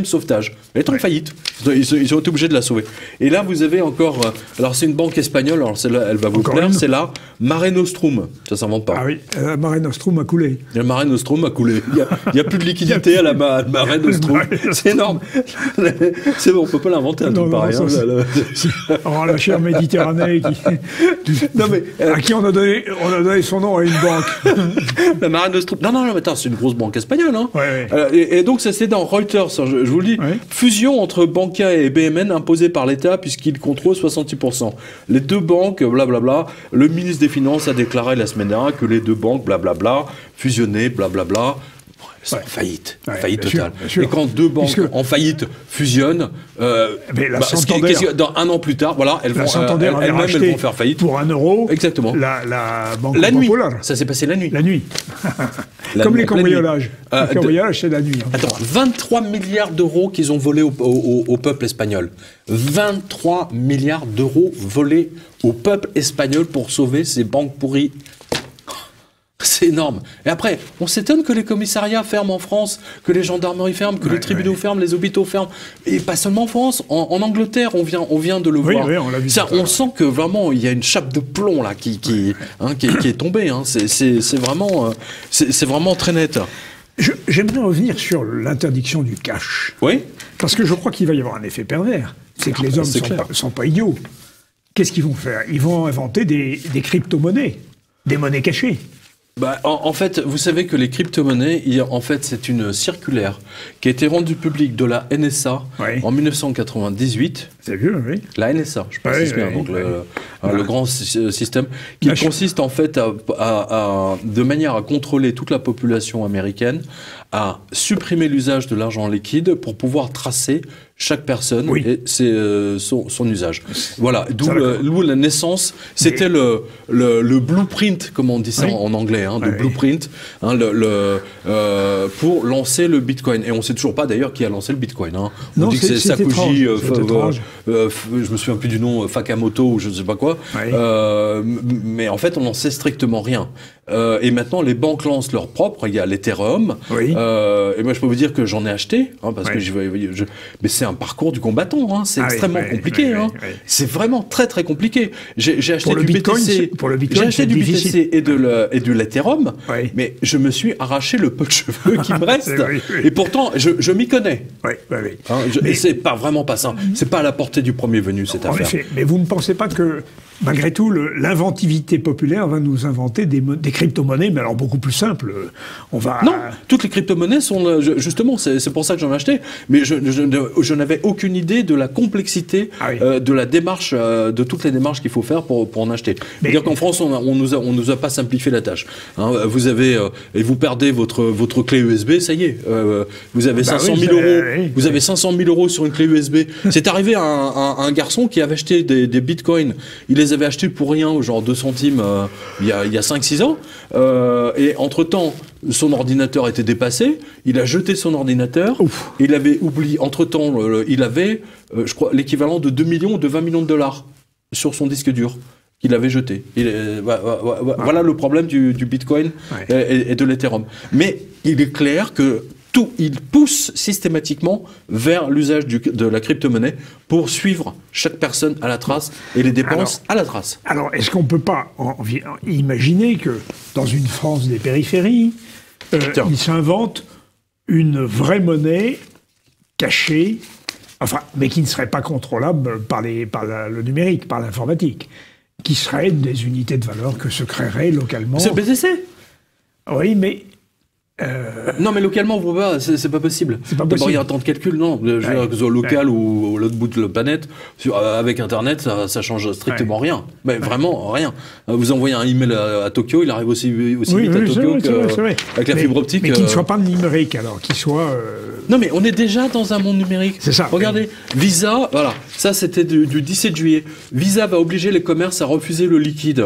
sauvetage. Elle est en faillite. Ils ont été obligés de la sauver. Et là, vous avez encore... alors, c'est une banque espagnole. Alors, celle-là, elle va vous plaire. C'est la Mare Nostrum. Ça ne s'invente pas. Ah oui, Mare Nostrum a coulé. La Mare Nostrum a coulé. Il n'y a plus de liquidité à la Mare Nostrum. C'est énorme. C'est bon, on peut pas l'inventer un truc pareil. La chère Méditerranée à qui on a donné son nom à une banque. La Mare Nostrum. Non, mais attends, c'est une grosse banque espagnole. Hein. Ouais. Et donc, ça c'est dans Reuters, je vous le dis. Ouais. Fusion entre Bankia et BMN imposée par l'État puisqu'il contrôle 66%. Les 2 banques, blablabla. Le ministre des Finances a déclaré la semaine dernière que les 2 banques, blablabla, fusionnées, blablabla. C'est faillite totale. Bien sûr. Et quand 2 banques en faillite fusionnent, dans 1 an plus tard, voilà, elles vont faire faillite. Pour 1 euro, exactement. La Banque la nuit. Populaire. Ça s'est passé la nuit. La nuit. Comme les cambriolages. Les cambriolages, c'est la nuit. Hein. Attends, 23 milliards d'euros qu'ils ont volés au peuple espagnol. 23 milliards d'euros volés au peuple espagnol pour sauver ces banques pourries. C'est énorme. Et après, on s'étonne que les commissariats ferment en France, que les gendarmeries ferment, que les tribunaux ferment, les hôpitaux ferment. Et pas seulement en France, en Angleterre, on vient de le voir. Oui, on l'a vu. On sent que vraiment, il y a une chape de plomb là qui est tombée. Hein. C'est vraiment très net. J'aimerais revenir sur l'interdiction du cash. Oui. Parce que je crois qu'il va y avoir un effet pervers. C'est que les hommes ne sont pas idiots. Qu'est-ce qu'ils vont faire ? Ils vont inventer des crypto-monnaies, des monnaies cachées. En fait, vous savez que les crypto-monnaies, en fait, c'est une circulaire qui a été rendue publique de la NSA en 1998. C'est vieux, oui. La NSA, je précise bien, donc le grand système, qui consiste en fait de manière à contrôler toute la population américaine, à supprimer l'usage de l'argent liquide pour pouvoir tracer chaque personne et son usage. Voilà, d'où la naissance. C'était le blueprint, comme on dit ça en anglais, le blueprint, pour lancer le Bitcoin. Et on ne sait toujours pas d'ailleurs qui a lancé le Bitcoin. On dit que c'est Satoshi, je me souviens plus du nom, Fakamoto ou je ne sais pas quoi. Mais en fait, on n'en sait strictement rien. Et maintenant, les banques lancent leur propre. Il y a l'Ethereum. Et moi, je peux vous dire que j'en ai acheté, parce que mais c'est un parcours du combattant. C'est extrêmement compliqué. C'est vraiment très très compliqué. J'ai acheté du BTC. Pour le Bitcoin, j'ai acheté du BTC et de l'Ethereum, mais je me suis arraché le peu de cheveux qui me reste. Et pourtant, je m'y connais. Et c'est vraiment pas ça. C'est pas à la portée du premier venu cette affaire. Effet, mais vous ne pensez pas que malgré tout, l'inventivité populaire va nous inventer des crypto-monnaies, mais alors beaucoup plus simples. Non, toutes les crypto-monnaies sont... Justement, c'est pour ça que j'en ai acheté. Mais je n'avais aucune idée de la complexité de la démarche, de toutes les démarches qu'il faut faire pour en acheter. C'est-à-dire qu'en France, on nous a pas simplifié la tâche. Vous avez... et vous perdez votre clé USB, ça y est. Vous avez 500 000 euros. Vous avez 500 000 euros sur une clé USB. C'est arrivé à un garçon qui avait acheté des bitcoins. Il les avait achetés pour rien, genre 2 centimes, il y a 5-6 ans. Et entre-temps, son ordinateur était dépassé. Il a jeté son ordinateur. Et il avait oublié, entre-temps, il avait, je crois, l'équivalent de 2 millions ou de 20 millions de dollars sur son disque dur qu'il avait jeté. Voilà le problème du Bitcoin et de l'Ethereum. Mais il est clair que il pousse systématiquement vers l'usage de la crypto-monnaie pour suivre chaque personne à la trace et les dépenses à la trace. Alors, est-ce qu'on ne peut pas imaginer que dans une France des périphéries, il s'invente une vraie monnaie cachée, mais qui ne serait pas contrôlable par le numérique, par l'informatique, qui serait des unités de valeur que se créeraient localement. C'est le BTC. Oui, mais... Non, mais localement, c'est pas possible. D'abord, il y a un temps de calcul, non. Que ce soit local ou à l'autre bout de la planète, avec Internet, ça change strictement rien. Mais vraiment rien. Vous envoyez un email à Tokyo, il arrive aussi vite à Tokyo qu'avec la fibre optique. Mais qu'il ne soit pas numérique, alors, qu'il soit... Non, mais on est déjà dans un monde numérique. C'est ça. Regardez, Visa, voilà, ça c'était du 17 juillet. Visa va obliger les commerces à refuser le liquide.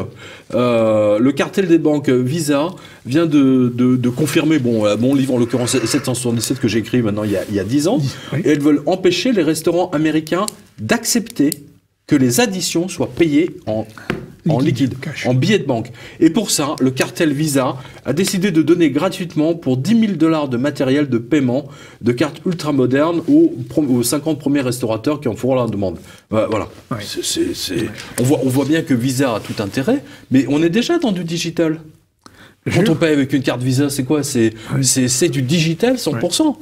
Le cartel des banques Visa vient de confirmer, mon livre en l'occurrence 777 que j'ai écrit maintenant il y a 10 ans, et elles veulent empêcher les restaurants américains d'accepter que les additions soient payées en liquide, en billets de banque. Et pour ça, le cartel Visa a décidé de donner gratuitement pour $10 000 de matériel de paiement de cartes ultra-modernes aux 50 premiers restaurateurs qui en feront la demande. Voilà. On voit bien que Visa a tout intérêt, mais on est déjà dans du digital. Quand on paye avec une carte Visa, c'est quoi? C'est du digital 100%.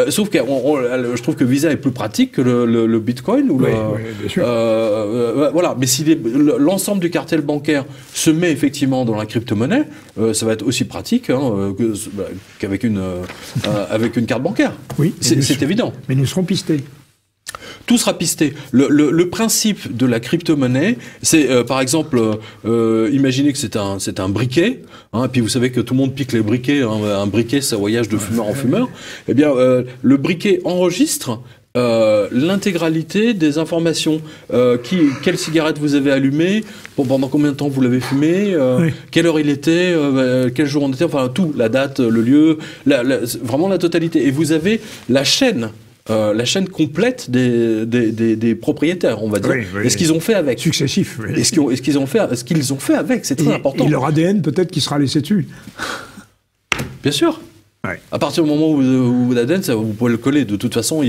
Sauf que je trouve que Visa est plus pratique que le Bitcoin. Bien sûr. Voilà. Mais si l'ensemble du cartel bancaire se met effectivement dans la crypto-monnaie, ça va être aussi pratique qu'avec avec une carte bancaire. Oui, c'est évident. Mais nous serons pistés. Tout sera pisté. Le principe de la crypto-monnaie, c'est par exemple, imaginez que c'est un briquet, et puis vous savez que tout le monde pique les briquets, un briquet ça voyage de fumeur en fumeur, eh bien le briquet enregistre l'intégralité des informations. Quelle cigarette vous avez allumée, pendant combien de temps vous l'avez fumée, quelle heure il était, quel jour on était, enfin tout, la date, le lieu, vraiment la totalité. Et vous avez la chaîne complète des propriétaires, on va dire. Et ce qu'ils ont fait avec. Successif. Et ce qu'ils ont fait avec, c'est très important. Et leur ADN peut-être qui sera laissé dessus. Bien sûr. À partir du moment où vous l'ADN, vous pouvez le coller. De toute façon,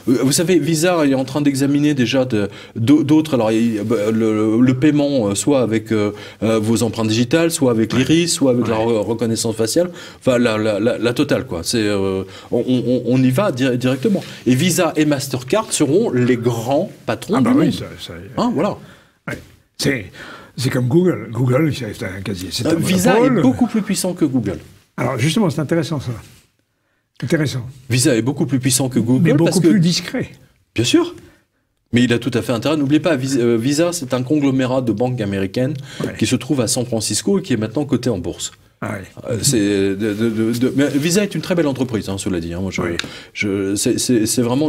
vous savez, Visa est en train d'examiner déjà d'autres. Alors, le paiement, soit avec vos empreintes digitales, soit avec l'iris, soit avec la reconnaissance faciale. Enfin, la totale, quoi. On y va directement. Et Visa et Mastercard seront les grands patrons du monde. Oui, voilà. C'est comme Google. Google, c'est un casier. Visa est beaucoup plus puissant que Google. Alors justement, c'est intéressant ça. Intéressant. Visa est beaucoup plus puissant que Google. Mais beaucoup plus discret. Bien sûr. Mais il a tout à fait intérêt. N'oubliez pas, Visa, c'est un conglomérat de banques américaines qui se trouve à San Francisco et qui est maintenant coté en bourse. Ah oui. Mais Visa est une très belle entreprise, cela dit. Moi, c'est vraiment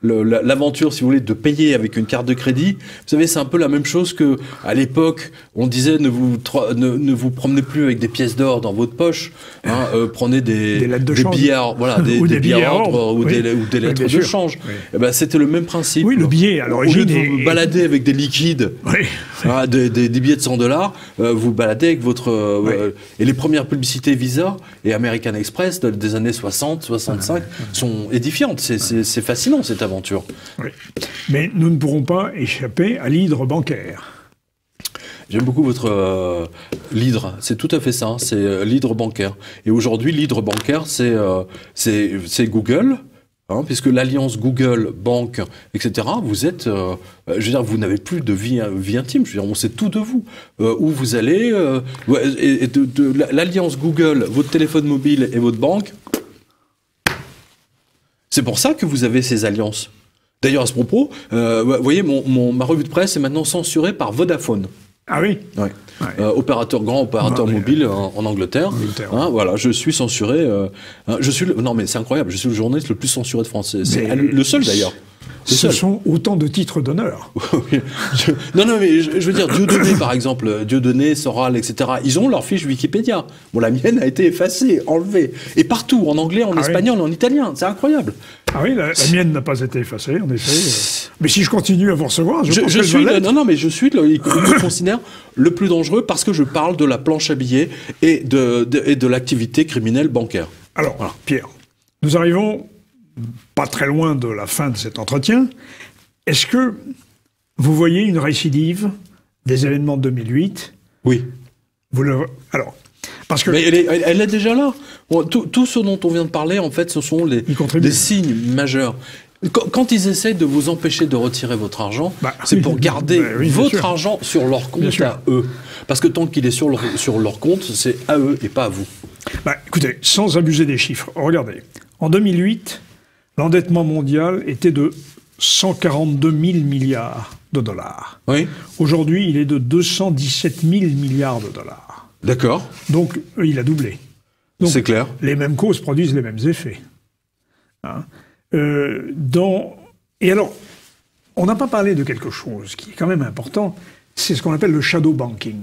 l'aventure, si vous voulez, de payer avec une carte de crédit. Vous savez, c'est un peu la même chose que à l'époque, on disait ne vous promenez plus avec des pièces d'or dans votre poche. Prenez des billets, des billets à ordre ou des lettres de change. Oui. Et ben, c'était le même principe. Oui, le billet à l'origine. Au lieu de vous balader avec des liquides, des billets de $100, vous baladez avec votre et les premières publicités Visa et American Express des années 60, 65 sont édifiantes. C'est fascinant, cette aventure. Oui. Mais nous ne pourrons pas échapper à l'hydre bancaire. J'aime beaucoup votre l'hydre. C'est tout à fait ça. C'est l'hydre bancaire. Et aujourd'hui, l'hydre bancaire, c'est Google. Puisque l'alliance Google, banque, etc., vous êtes, je veux dire, vous n'avez plus de vie intime. Je veux dire, on sait tout de vous, où vous allez. L'alliance Google, votre téléphone mobile et votre banque. C'est pour ça que vous avez ces alliances. D'ailleurs, à ce propos, vous voyez, ma revue de presse est maintenant censurée par Vodafone. Ah oui. Ouais. Grand opérateur mobile en Angleterre. Voilà, je suis censuré. Non, mais c'est incroyable. Je suis le journaliste le plus censuré de France. C'est le seul d'ailleurs. Ce sont autant de titres d'honneur. Non, mais je veux dire, Dieudonné, par exemple, Dieudonné, Soral, etc., ils ont leur fiche Wikipédia. Bon, la mienne a été effacée, enlevée. Et partout, en anglais, en espagnol, en italien. C'est incroyable. Ah oui, la mienne n'a pas été effacée, en effet. Mais si je continue à vous recevoir, je suis il me considère le plus dangereux parce que je parle de la planche à billets et de l'activité criminelle bancaire. Alors, voilà. Pierre, nous arrivons pas très loin de la fin de cet entretien. Est-ce que vous voyez une récidive des événements de 2008 ? Oui. Alors, parce que... Mais elle est déjà là. Tout ce dont on vient de parler, en fait, ce sont des signes majeurs. Quand ils essayent de vous empêcher de retirer votre argent, c'est pour garder votre argent sur leur compte à eux. Parce que tant qu'il est sur leur compte, c'est à eux et pas à vous. Écoutez, sans abuser des chiffres, regardez. En 2008, l'endettement mondial était de 142 000 milliards de dollars. Oui. Aujourd'hui, il est de 217 000 milliards de dollars. D'accord. Donc, il a doublé. C'est clair. Les mêmes causes produisent les mêmes effets. Et alors, on n'a pas parlé de quelque chose qui est quand même important, c'est ce qu'on appelle le shadow banking.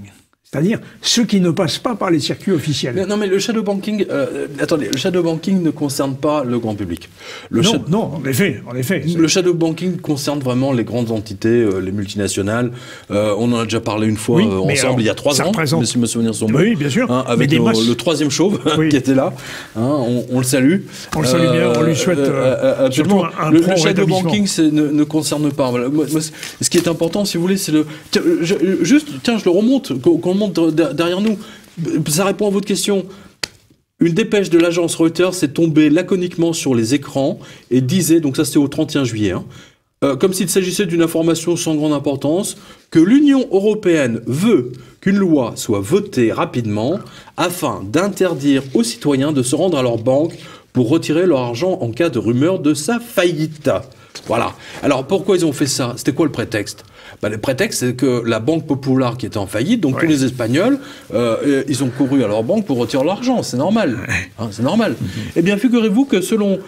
C'est-à-dire ceux qui ne passent pas par les circuits officiels. Non, mais le shadow banking, le shadow banking ne concerne pas le grand public. Non, en effet. Le shadow banking concerne vraiment les grandes entités, les multinationales. On en a déjà parlé une fois ensemble, il y a 3 ans, si mes souvenirs sont bons. Oui, bien sûr. Avec le troisième chauve qui était là. On le salue. On le salue bien, on lui souhaite surtout un le shadow banking ne concerne pas. Voilà. Ce qui est important, si vous voulez, c'est je le remonte, qu'on monte derrière nous. Ça répond à votre question. Une dépêche de l'agence Reuters est tombée laconiquement sur les écrans et disait, donc ça c'était au 31 juillet, comme s'il s'agissait d'une information sans grande importance, que l'Union européenne veut qu'une loi soit votée rapidement afin d'interdire aux citoyens de se rendre à leur banque pour retirer leur argent en cas de rumeur de sa faillite. Voilà. Alors pourquoi ils ont fait ça ? C'était quoi le prétexte ? Le prétexte, c'est que la Banque Populaire qui était en faillite, donc tous les Espagnols, ils ont couru à leur banque pour retirer l'argent. C'est normal. C'est normal. Eh bien, figurez-vous que selon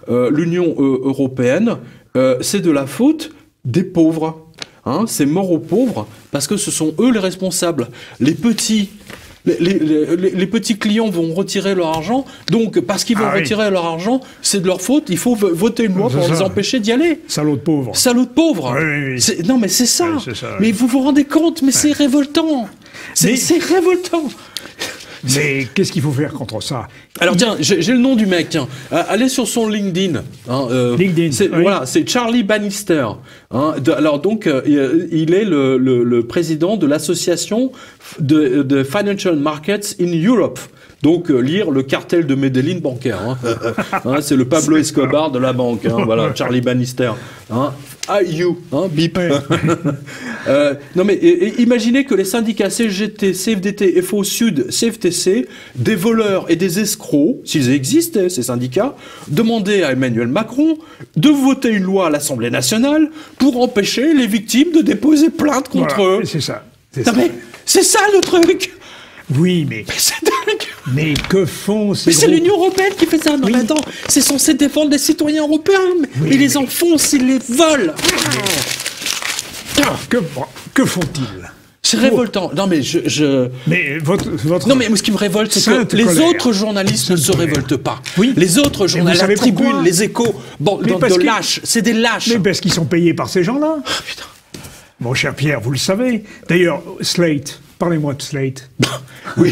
l'Union européenne, c'est de la faute des pauvres. C'est mort aux pauvres parce que ce sont eux les responsables. Les petits clients vont retirer leur argent, donc parce qu'ils vont retirer leur argent, c'est de leur faute, il faut voter une loi pour les empêcher d'y aller. Salaud de pauvres. Salaud de pauvres. Oui. Non mais c'est ça. Mais vous vous rendez compte, mais c'est révoltant. C'est révoltant. Mais qu'est-ce qu'il faut faire contre ça ? Alors tiens, j'ai le nom du mec. Tiens. Allez sur son LinkedIn. LinkedIn. Voilà, c'est Charlie Bannister. Alors donc, il est le président de l'association de Financial Markets in Europe. Donc, lire le cartel de Medellín bancaire. Hein. C'est le Pablo Escobar de la banque. Hein, voilà, Charlie Bannister. Hein. You, hein, bip. Non mais imaginez que les syndicats CGT, CFDT, FO Sud, CFTC, des voleurs et des escrocs, s'ils existent, ces syndicats, demandaient à Emmanuel Macron de voter une loi à l'Assemblée nationale pour empêcher les victimes de déposer plainte contre eux. C'est ça. Mais c'est ça le truc. Oui, mais c'est dingue. Mais que font ces Mais c'est l'Union européenne qui fait ça. Non, mais attends, c'est censé défendre les citoyens européens. Ils les enfoncent, ils les volent. Que font-ils? C'est révoltant. Non, mais Mais votre... Non, mais ce qui me révolte, c'est que les autres journalistes ne se révoltent pas. Oui. Les autres journalistes, la Tribune, les Échos, de lâches, c'est des lâches. Mais parce qu'ils sont payés par ces gens-là. Oh, putain. Mon cher Pierre, vous le savez. D'ailleurs, Slate... Parlez-moi de Slate. Oui.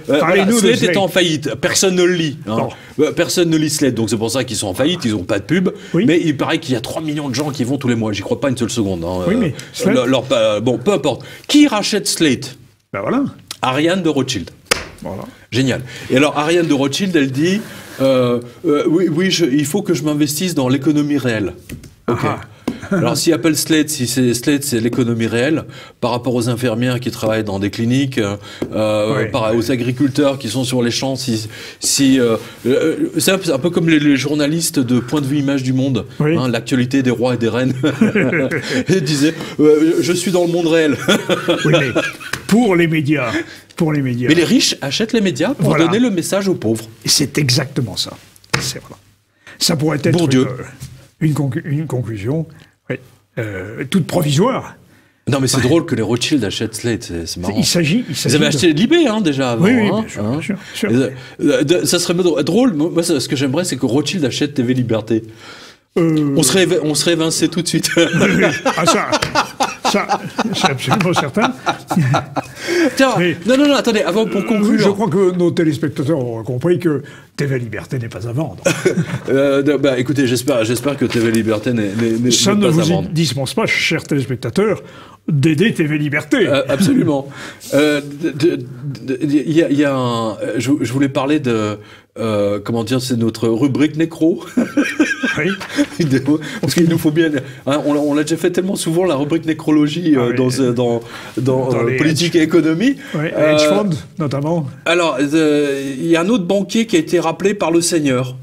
Parlez-nous Slate de Slate. est en faillite. Personne ne le lit. Hein. Personne ne lit Slate. Donc c'est pour ça qu'ils sont en faillite. Ils n'ont pas de pub. Oui. Mais il paraît qu'il y a 3 millions de gens qui vont tous les mois. J'y crois pas une seule seconde. Hein. Oui, mais Slate... bon, peu importe. Qui rachète Slate? Ben voilà. Ariane de Rothschild. Voilà. Génial. Et alors Ariane de Rothschild, elle dit il faut que je m'investisse dans l'économie réelle. Ok. Alors, si Apple Slate, c'est l'économie réelle, par rapport aux infirmières qui travaillent dans des cliniques, aux agriculteurs qui sont sur les champs, c'est un peu comme les journalistes de Point de vue Image du Monde, hein, l'actualité des rois et des reines. Ils disaient, je suis dans le monde réel. Oui, mais pour les médias. Mais les riches achètent les médias pour donner le message aux pauvres. Et c'est exactement ça. Ça pourrait être une conclusion. Toute provisoire. Non, mais c'est drôle que les Rothschild achètent Slate, c'est marrant. Ils avaient acheté Libé déjà avant. Oui, hein, bien sûr. Ça serait drôle. Moi, ce que j'aimerais, c'est que Rothschild achète TV Liberté. On serait évincé tout de suite. Ça, c'est absolument certain. Tiens, non, attendez, avant pour conclure. Je crois que nos téléspectateurs auront compris que TV Liberté n'est pas à vendre. Écoutez, j'espère que TV Liberté n'est pas à vendre. Ça ne vous dispense pas, chers téléspectateurs, d'aider TV Liberté. Absolument. Je voulais parler de... c'est notre rubrique nécro. Oui. Parce qu'il nous faut bien... Hein, on l'a déjà fait tellement souvent, la rubrique nécrologie, dans politique et économie. Oui, hedge fund, notamment. Alors, il y a un autre banquier qui a été rappelé par le Seigneur.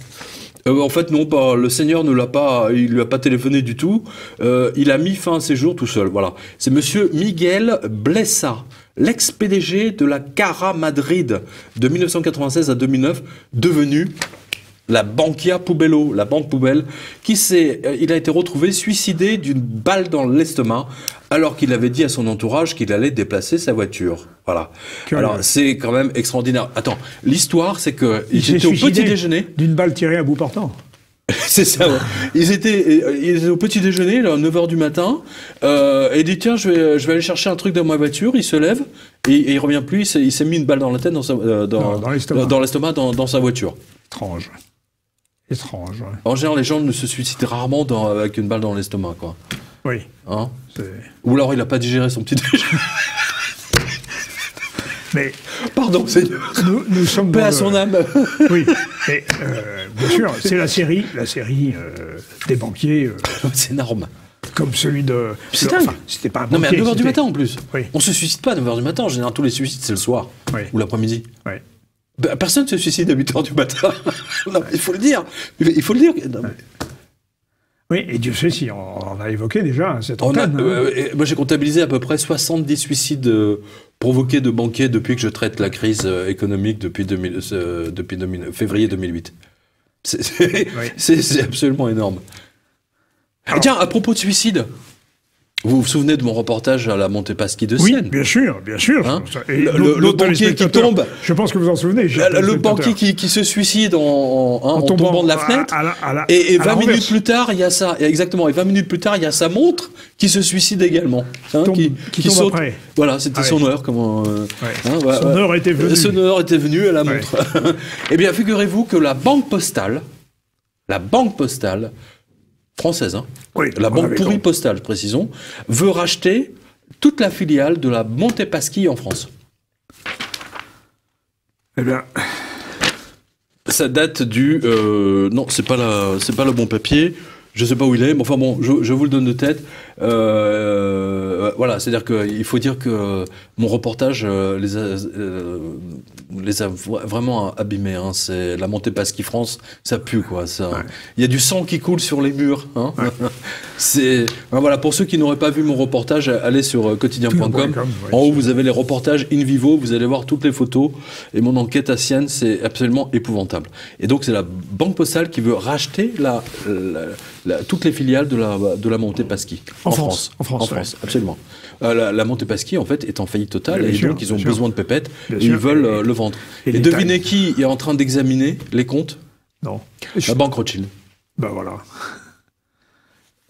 En fait, non, le Seigneur il lui a pas téléphoné du tout. Il a mis fin à ses jours tout seul. Voilà. C'est Monsieur Miguel Blesa, l'ex-PDG de la Cara Madrid de 1996 à 2009, devenu la Bankia Pubello, la banque poubelle, il a été retrouvé suicidé d'une balle dans l'estomac, alors qu'il avait dit à son entourage qu'il allait déplacer sa voiture. Voilà. Alors, c'est quand même extraordinaire. Attends, l'histoire, c'est qu'il était au petit déjeuner. D'une balle tirée à bout portant. C'est ça, ouais. Ils étaient au petit déjeuner, là, à 9h du matin, et il dit, tiens, je vais aller chercher un truc dans ma voiture. Il se lève, et il revient plus, il s'est mis une balle dans la tête, dans l'estomac, dans sa voiture. Étrange, ouais. En général, les gens ne se suicident rarement avec une balle dans l'estomac, quoi. Oui. Hein? Ou alors, il n'a pas digéré son petit déjeuner. Mais... Pardon, Seigneur. Nous sommes paix à son âme. Oui, mais bien sûr, c'est la série des banquiers. C'est énorme. Comme celui de... C'est dingue. C'était pas un banquier. Non, mais à 9h du matin, en plus. Oui. On se suicide pas à 9h du matin. En général, tous les suicides, c'est le soir. Oui. Ou l'après-midi. Oui. Personne ne se suicide à 8h du matin. Non, il faut le dire. Il faut le dire. Non, mais... Oui, et Dieu sait si on a évoqué déjà cette antenne. Moi, j'ai comptabilisé à peu près 70 suicides provoqués de banquiers depuis que je traite la crise économique depuis février 2008. C'est absolument énorme. Alors, tiens, à propos de suicide, vous vous souvenez de mon reportage à la Montepaschi de Sienne? Oui, bien sûr. Hein, le banquier qui tombe. Je pense que vous en souvenez. Le banquier qui se suicide en tombant de la fenêtre. Et 20 minutes plus tard, il y a ça. Exactement. Et 20 minutes plus tard, il y a sa montre qui se suicide également. Hein, qui tombe saute. Après. Voilà, c'était son heure. Son heure était venue. Son heure était venue à la montre. Eh bien, figurez-vous que la banque postale française, hein. Oui, la banque pourrie postale, précisons, veut racheter toute la filiale de la Montepaschi en France. Eh bien... Ça date du... non, c'est pas le bon papier. Je sais pas où il est, mais enfin bon, je vous le donne de tête. Voilà, c'est-à-dire qu'il faut dire que mon reportage les a vraiment abîmés. Hein. C'est la Montepaschi France, ça pue quoi. Ça. Ouais. Il y a du sang qui coule sur les murs. Hein. Ouais. C'est voilà, pour ceux qui n'auraient pas vu mon reportage, allez sur quotidien.com. Ouais, en haut, vous avez les reportages in vivo. Vous allez voir toutes les photos. Et mon enquête à Sienne, c'est absolument épouvantable. Et donc c'est la Banque Postale qui veut racheter toutes les filiales de la Montepaschi en France. En France, absolument. La Montepaschi, en fait, est en faillite totale et donc ils ont besoin de pépettes et ils veulent le vendre. Et devinez qui est en train d'examiner les comptes? Non. La Banque Rothschild. Ben voilà.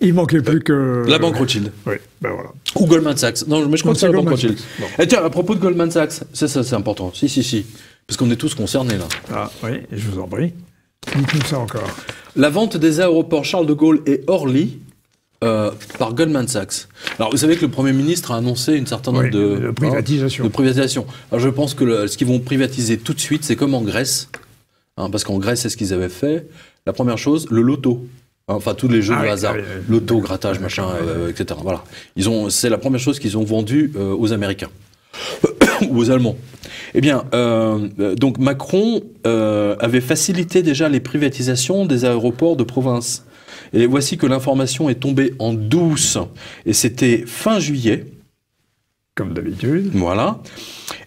Il manquait plus que... La Banque Rothschild. Oui, ben voilà. Ou Goldman Sachs. Non, mais je crois que c'est la Banque Rothschild. Et tiens, à propos de Goldman Sachs, ça c'est important. Si. Parce qu'on est tous concernés là. Ah oui, je vous en prie. Dites-nous ça encore. La vente des aéroports Charles de Gaulle et Orly par Goldman Sachs. Alors, vous savez que le Premier ministre a annoncé une certaine nombre de privatisation. Alors, je pense que ce qu'ils vont privatiser tout de suite, c'est comme en Grèce. Hein, parce qu'en Grèce, c'est ce qu'ils avaient fait. La première chose, le loto. Enfin, tous les jeux de hasard. Loto, grattage, machin, etc. Voilà. C'est la première chose qu'ils ont vendue aux Américains. Ou aux Allemands. Eh bien, donc Macron avait facilité déjà les privatisations des aéroports de province. Et voici que l'information est tombée en douce. Et c'était fin juillet. Comme d'habitude. Voilà.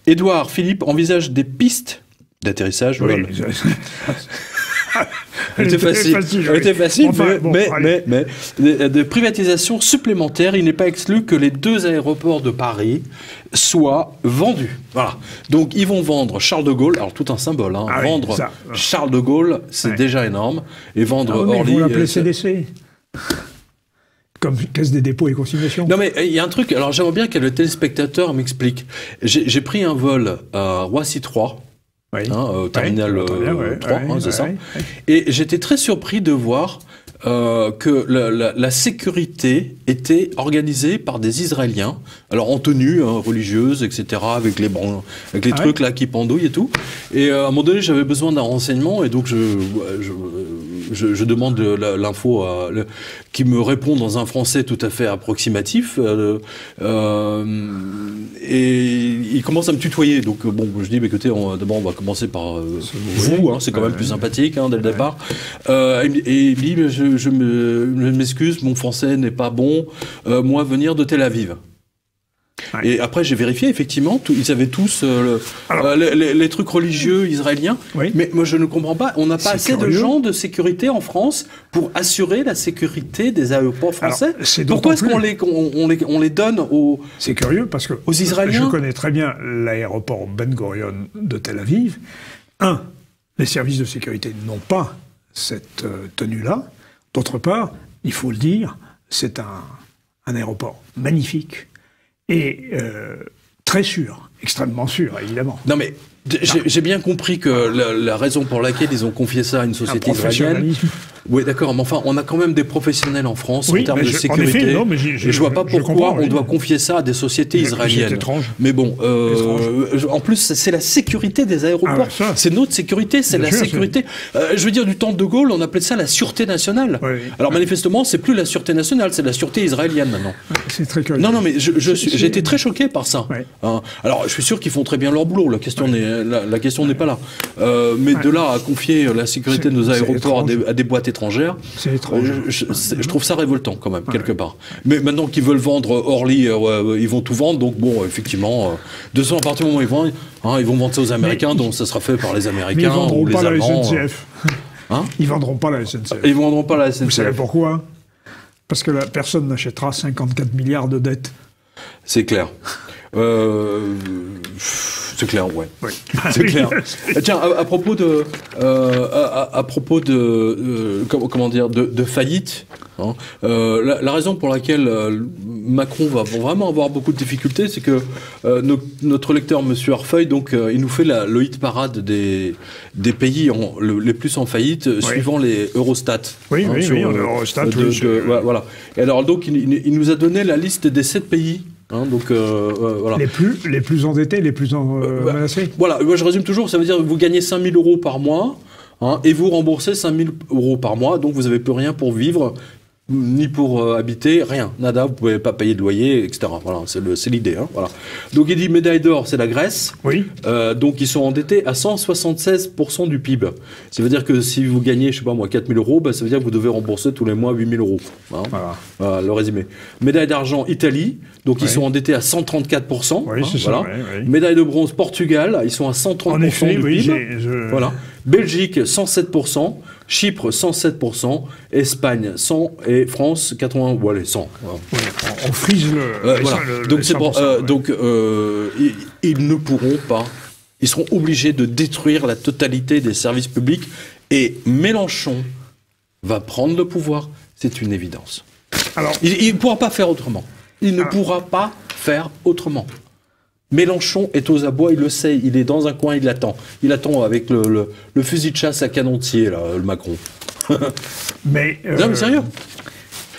Édouard Philippe envisage des pistes d'atterrissage. Oui, Elle était facile, enfin, mais de privatisation supplémentaire, il n'est pas exclu que les 2 aéroports de Paris soient vendus. Voilà. Donc ils vont vendre Charles de Gaulle, alors tout un symbole, hein. Vendre Charles de Gaulle, c'est déjà énorme, et vendre Orly. Vous l'appelez CDC comme Caisse des dépôts et consignations. Non mais il y a un truc, alors j'aimerais bien que le téléspectateur m'explique. J'ai pris un vol à Roissy 3. Oui. Au terminal 3, c'est ça. Et j'étais très surpris de voir que la sécurité était organisée par des Israéliens, alors en tenue religieuse, etc., avec les trucs là qui pendouillent et tout. Et à un moment donné, j'avais besoin d'un renseignement, et donc je demande l'info qui me répond dans un français tout à fait approximatif, et il commence à me tutoyer. Donc bon, je dis, écoutez, d'abord on va commencer par vous, c'est quand même plus sympathique dès le départ. Et il me dit, je m'excuse, mon français n'est pas bon, moi venir de Tel Aviv. Ouais. Et après, j'ai vérifié, effectivement, ils avaient tous les trucs religieux israéliens. Oui. Mais moi, je ne comprends pas. On n'a pas assez de gens de sécurité en France pour assurer la sécurité des aéroports français. Pourquoi est-ce qu'on les donne aux Israéliens? C'est curieux, parce que je connais très bien l'aéroport Ben Gurion de Tel Aviv. Les services de sécurité n'ont pas cette tenue-là. D'autre part, il faut le dire, c'est un aéroport magnifique. Et très sûr, extrêmement sûr, évidemment. Non mais, j'ai bien compris que la raison pour laquelle ils ont confié ça à une société israélienne... Oui, d'accord, mais enfin, on a quand même des professionnels en France en termes de sécurité. En effet, non, mais je vois pas pourquoi on doit confier ça à des sociétés israéliennes. C'est étrange. Mais bon, en plus, c'est la sécurité des aéroports. C'est notre sécurité, c'est la sécurité. Je veux dire, du temps de Gaulle, on appelait ça la sûreté nationale. Alors manifestement, c'est plus la sûreté nationale, c'est la sûreté israélienne maintenant. C'est très curieux. Non, mais j'ai été très choqué par ça. Alors, je suis sûr qu'ils font très bien leur boulot. La question n'est pas là. Mais de là à confier la sécurité de nos aéroports à des boîtes étrangères, c'est étrange. Je trouve ça révoltant quand même, quelque part. Mais maintenant qu'ils veulent vendre Orly, ils vont tout vendre, donc bon, effectivement, de toute façon, à partir du moment où ils vont vendre ça aux Américains, donc ça sera fait par les Américains ou les Allemands. Ils vendront pas la SNCF. Ils vendront pas la SNCF. Vous savez pourquoi? Parce que personne n'achètera 54 milliards de dettes. C'est clair. C'est clair, ouais. Oui. C'est clair. Tiens, à propos de comment dire, de faillite, la raison pour laquelle Macron va vraiment avoir beaucoup de difficultés, c'est que notre lecteur, Monsieur Arfeuil, donc il nous fait le hit parade des pays les plus en faillite, suivant les Eurostat. Oui, Eurostat. Voilà. Et alors donc il nous a donné la liste des 7 pays Donc voilà. Les plus endettés, les plus menacés. Voilà, moi je résume toujours, ça veut dire que vous gagnez 5 000 euros par mois, et vous remboursez 5 000 euros par mois, donc vous n'avez plus rien pour vivre, ni pour habiter, rien, nada, vous ne pouvez pas payer de loyer, etc. Voilà, c'est l'idée. Voilà. Donc il dit médaille d'or, c'est la Grèce. Oui. Donc ils sont endettés à 176% du PIB. Ça veut dire que si vous gagnez, je sais pas moi, 4 000 euros, ça veut dire que vous devez rembourser tous les mois 8 000 euros. Voilà, le résumé. Médaille d'argent, Italie. Donc ils sont endettés à 134%. Oui, c'est ça. Oui. Médaille de bronze, Portugal. Ils sont à 130% en effet, du PIB. Voilà. Belgique, 107%. Chypre, 107%. Espagne, 100%. Et France, 80%. Bon, allez, 100%. Voilà. Oui, on frise Donc, c'est bon, donc ils ne pourront pas. Ils seront obligés de détruire la totalité des services publics. Et Mélenchon va prendre le pouvoir. C'est une évidence. Alors, il ne pourra pas faire autrement. Il ne pourra pas faire autrement. Mélenchon est aux abois, il le sait, il est dans un coin, il attend. Il attend avec le fusil de chasse à canontier, là, le Macron. Mais non, mais sérieux.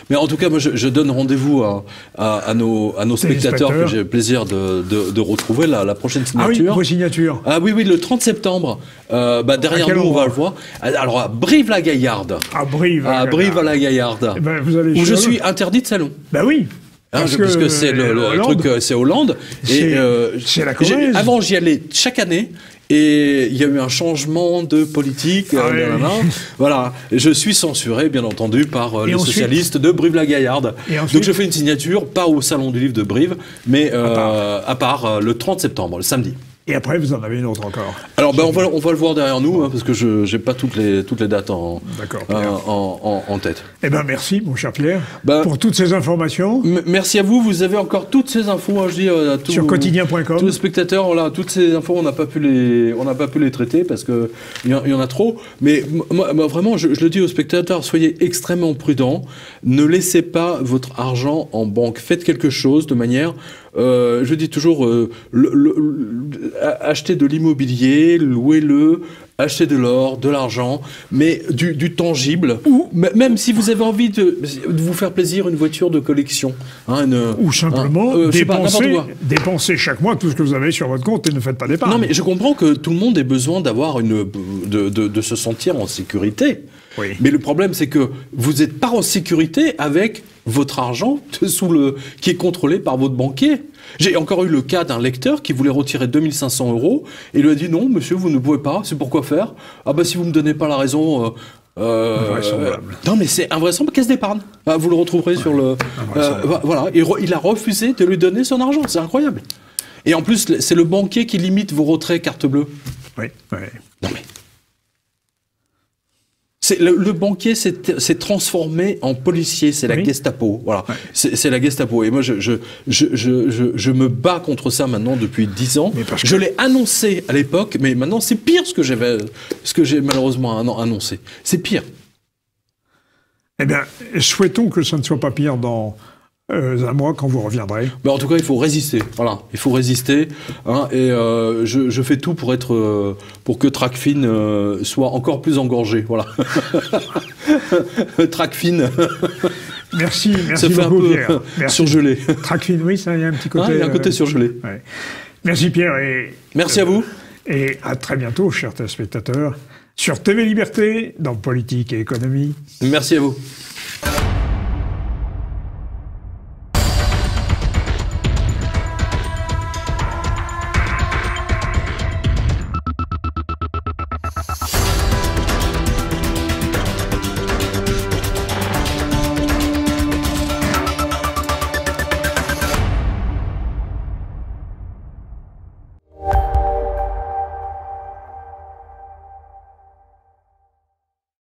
Mais en tout cas, moi, je donne rendez-vous à nos spectateurs que j'ai le plaisir de retrouver la prochaine signature. Ah oui, vos signatures. Ah oui, le 30 septembre. Derrière nous, on va le voir. Alors, à Brive-la-Gaillarde. À Brive-la-Gaillarde. Où je suis interdit de salon. Ben oui. Parce que c'est le truc, c'est Hollande. C'est la Corrèze. Avant, j'y allais chaque année. Et il y a eu un changement de politique. Voilà. Je suis censuré, bien entendu, par les socialistes de Brive-la-Gaillarde. Donc je fais une signature, pas au Salon du Livre de Brive, mais à part le 30 septembre, le samedi. Et après, vous en avez une autre encore. Alors, on va le voir derrière nous, parce que je n'ai pas toutes les dates en tête. Eh bien, merci, mon cher Pierre, pour toutes ces informations. Merci à vous. Vous avez encore toutes ces infos, je dis, sur quotidien.com. Tous les spectateurs, voilà, toutes ces infos, on n'a pas pu les traiter parce que il y en a trop. Mais moi vraiment, je le dis aux spectateurs, soyez extrêmement prudents. Ne laissez pas votre argent en banque. Faites quelque chose de manière... je dis toujours, acheter de l'immobilier, louez-le, acheter de l'or, de l'argent, mais du tangible. Ou même si vous avez envie de vous faire plaisir, une voiture de collection. Ou simplement dépenser chaque mois tout ce que vous avez sur votre compte et ne faites pas d'épargne. Non, mais je comprends que tout le monde ait besoin d'avoir de se sentir en sécurité. Oui. Mais le problème, c'est que vous n'êtes pas en sécurité avec votre argent qui est contrôlé par votre banquier. J'ai encore eu le cas d'un lecteur qui voulait retirer 2 500 euros et il lui a dit non, monsieur, vous ne pouvez pas, c'est pourquoi faire ? Ah si vous ne me donnez pas la raison... invraisemblable. Non, mais c'est invraisemblable, caisse d'épargne. Vous le retrouverez sur le... voilà, il a refusé de lui donner son argent, c'est incroyable. Et en plus, c'est le banquier qui limite vos retraits carte bleue. Oui. Non mais... Le banquier s'est transformé en policier, c'est la Gestapo, voilà. Ouais. C'est la Gestapo. Et moi, je me bats contre ça maintenant depuis 10 ans. Je l'ai annoncé à l'époque, mais maintenant c'est pire ce que j'ai malheureusement annoncé. C'est pire. Eh bien, souhaitons que ça ne soit pas pire dans un mois quand vous reviendrez. Mais en tout cas, il faut résister. Voilà, il faut résister. Et je fais tout pour que Tracfin soit encore plus engorgé. Voilà. Tracfin. Merci ça fait beaucoup, un peu Pierre. Merci. Surgelé. Tracfin, oui, ça, il y a un petit côté. Il y a un côté surgelé. Ouais. Merci Pierre. Merci à vous. Et à très bientôt, chers téléspectateurs, sur TV Liberté, dans Politique et Économie. Merci à vous.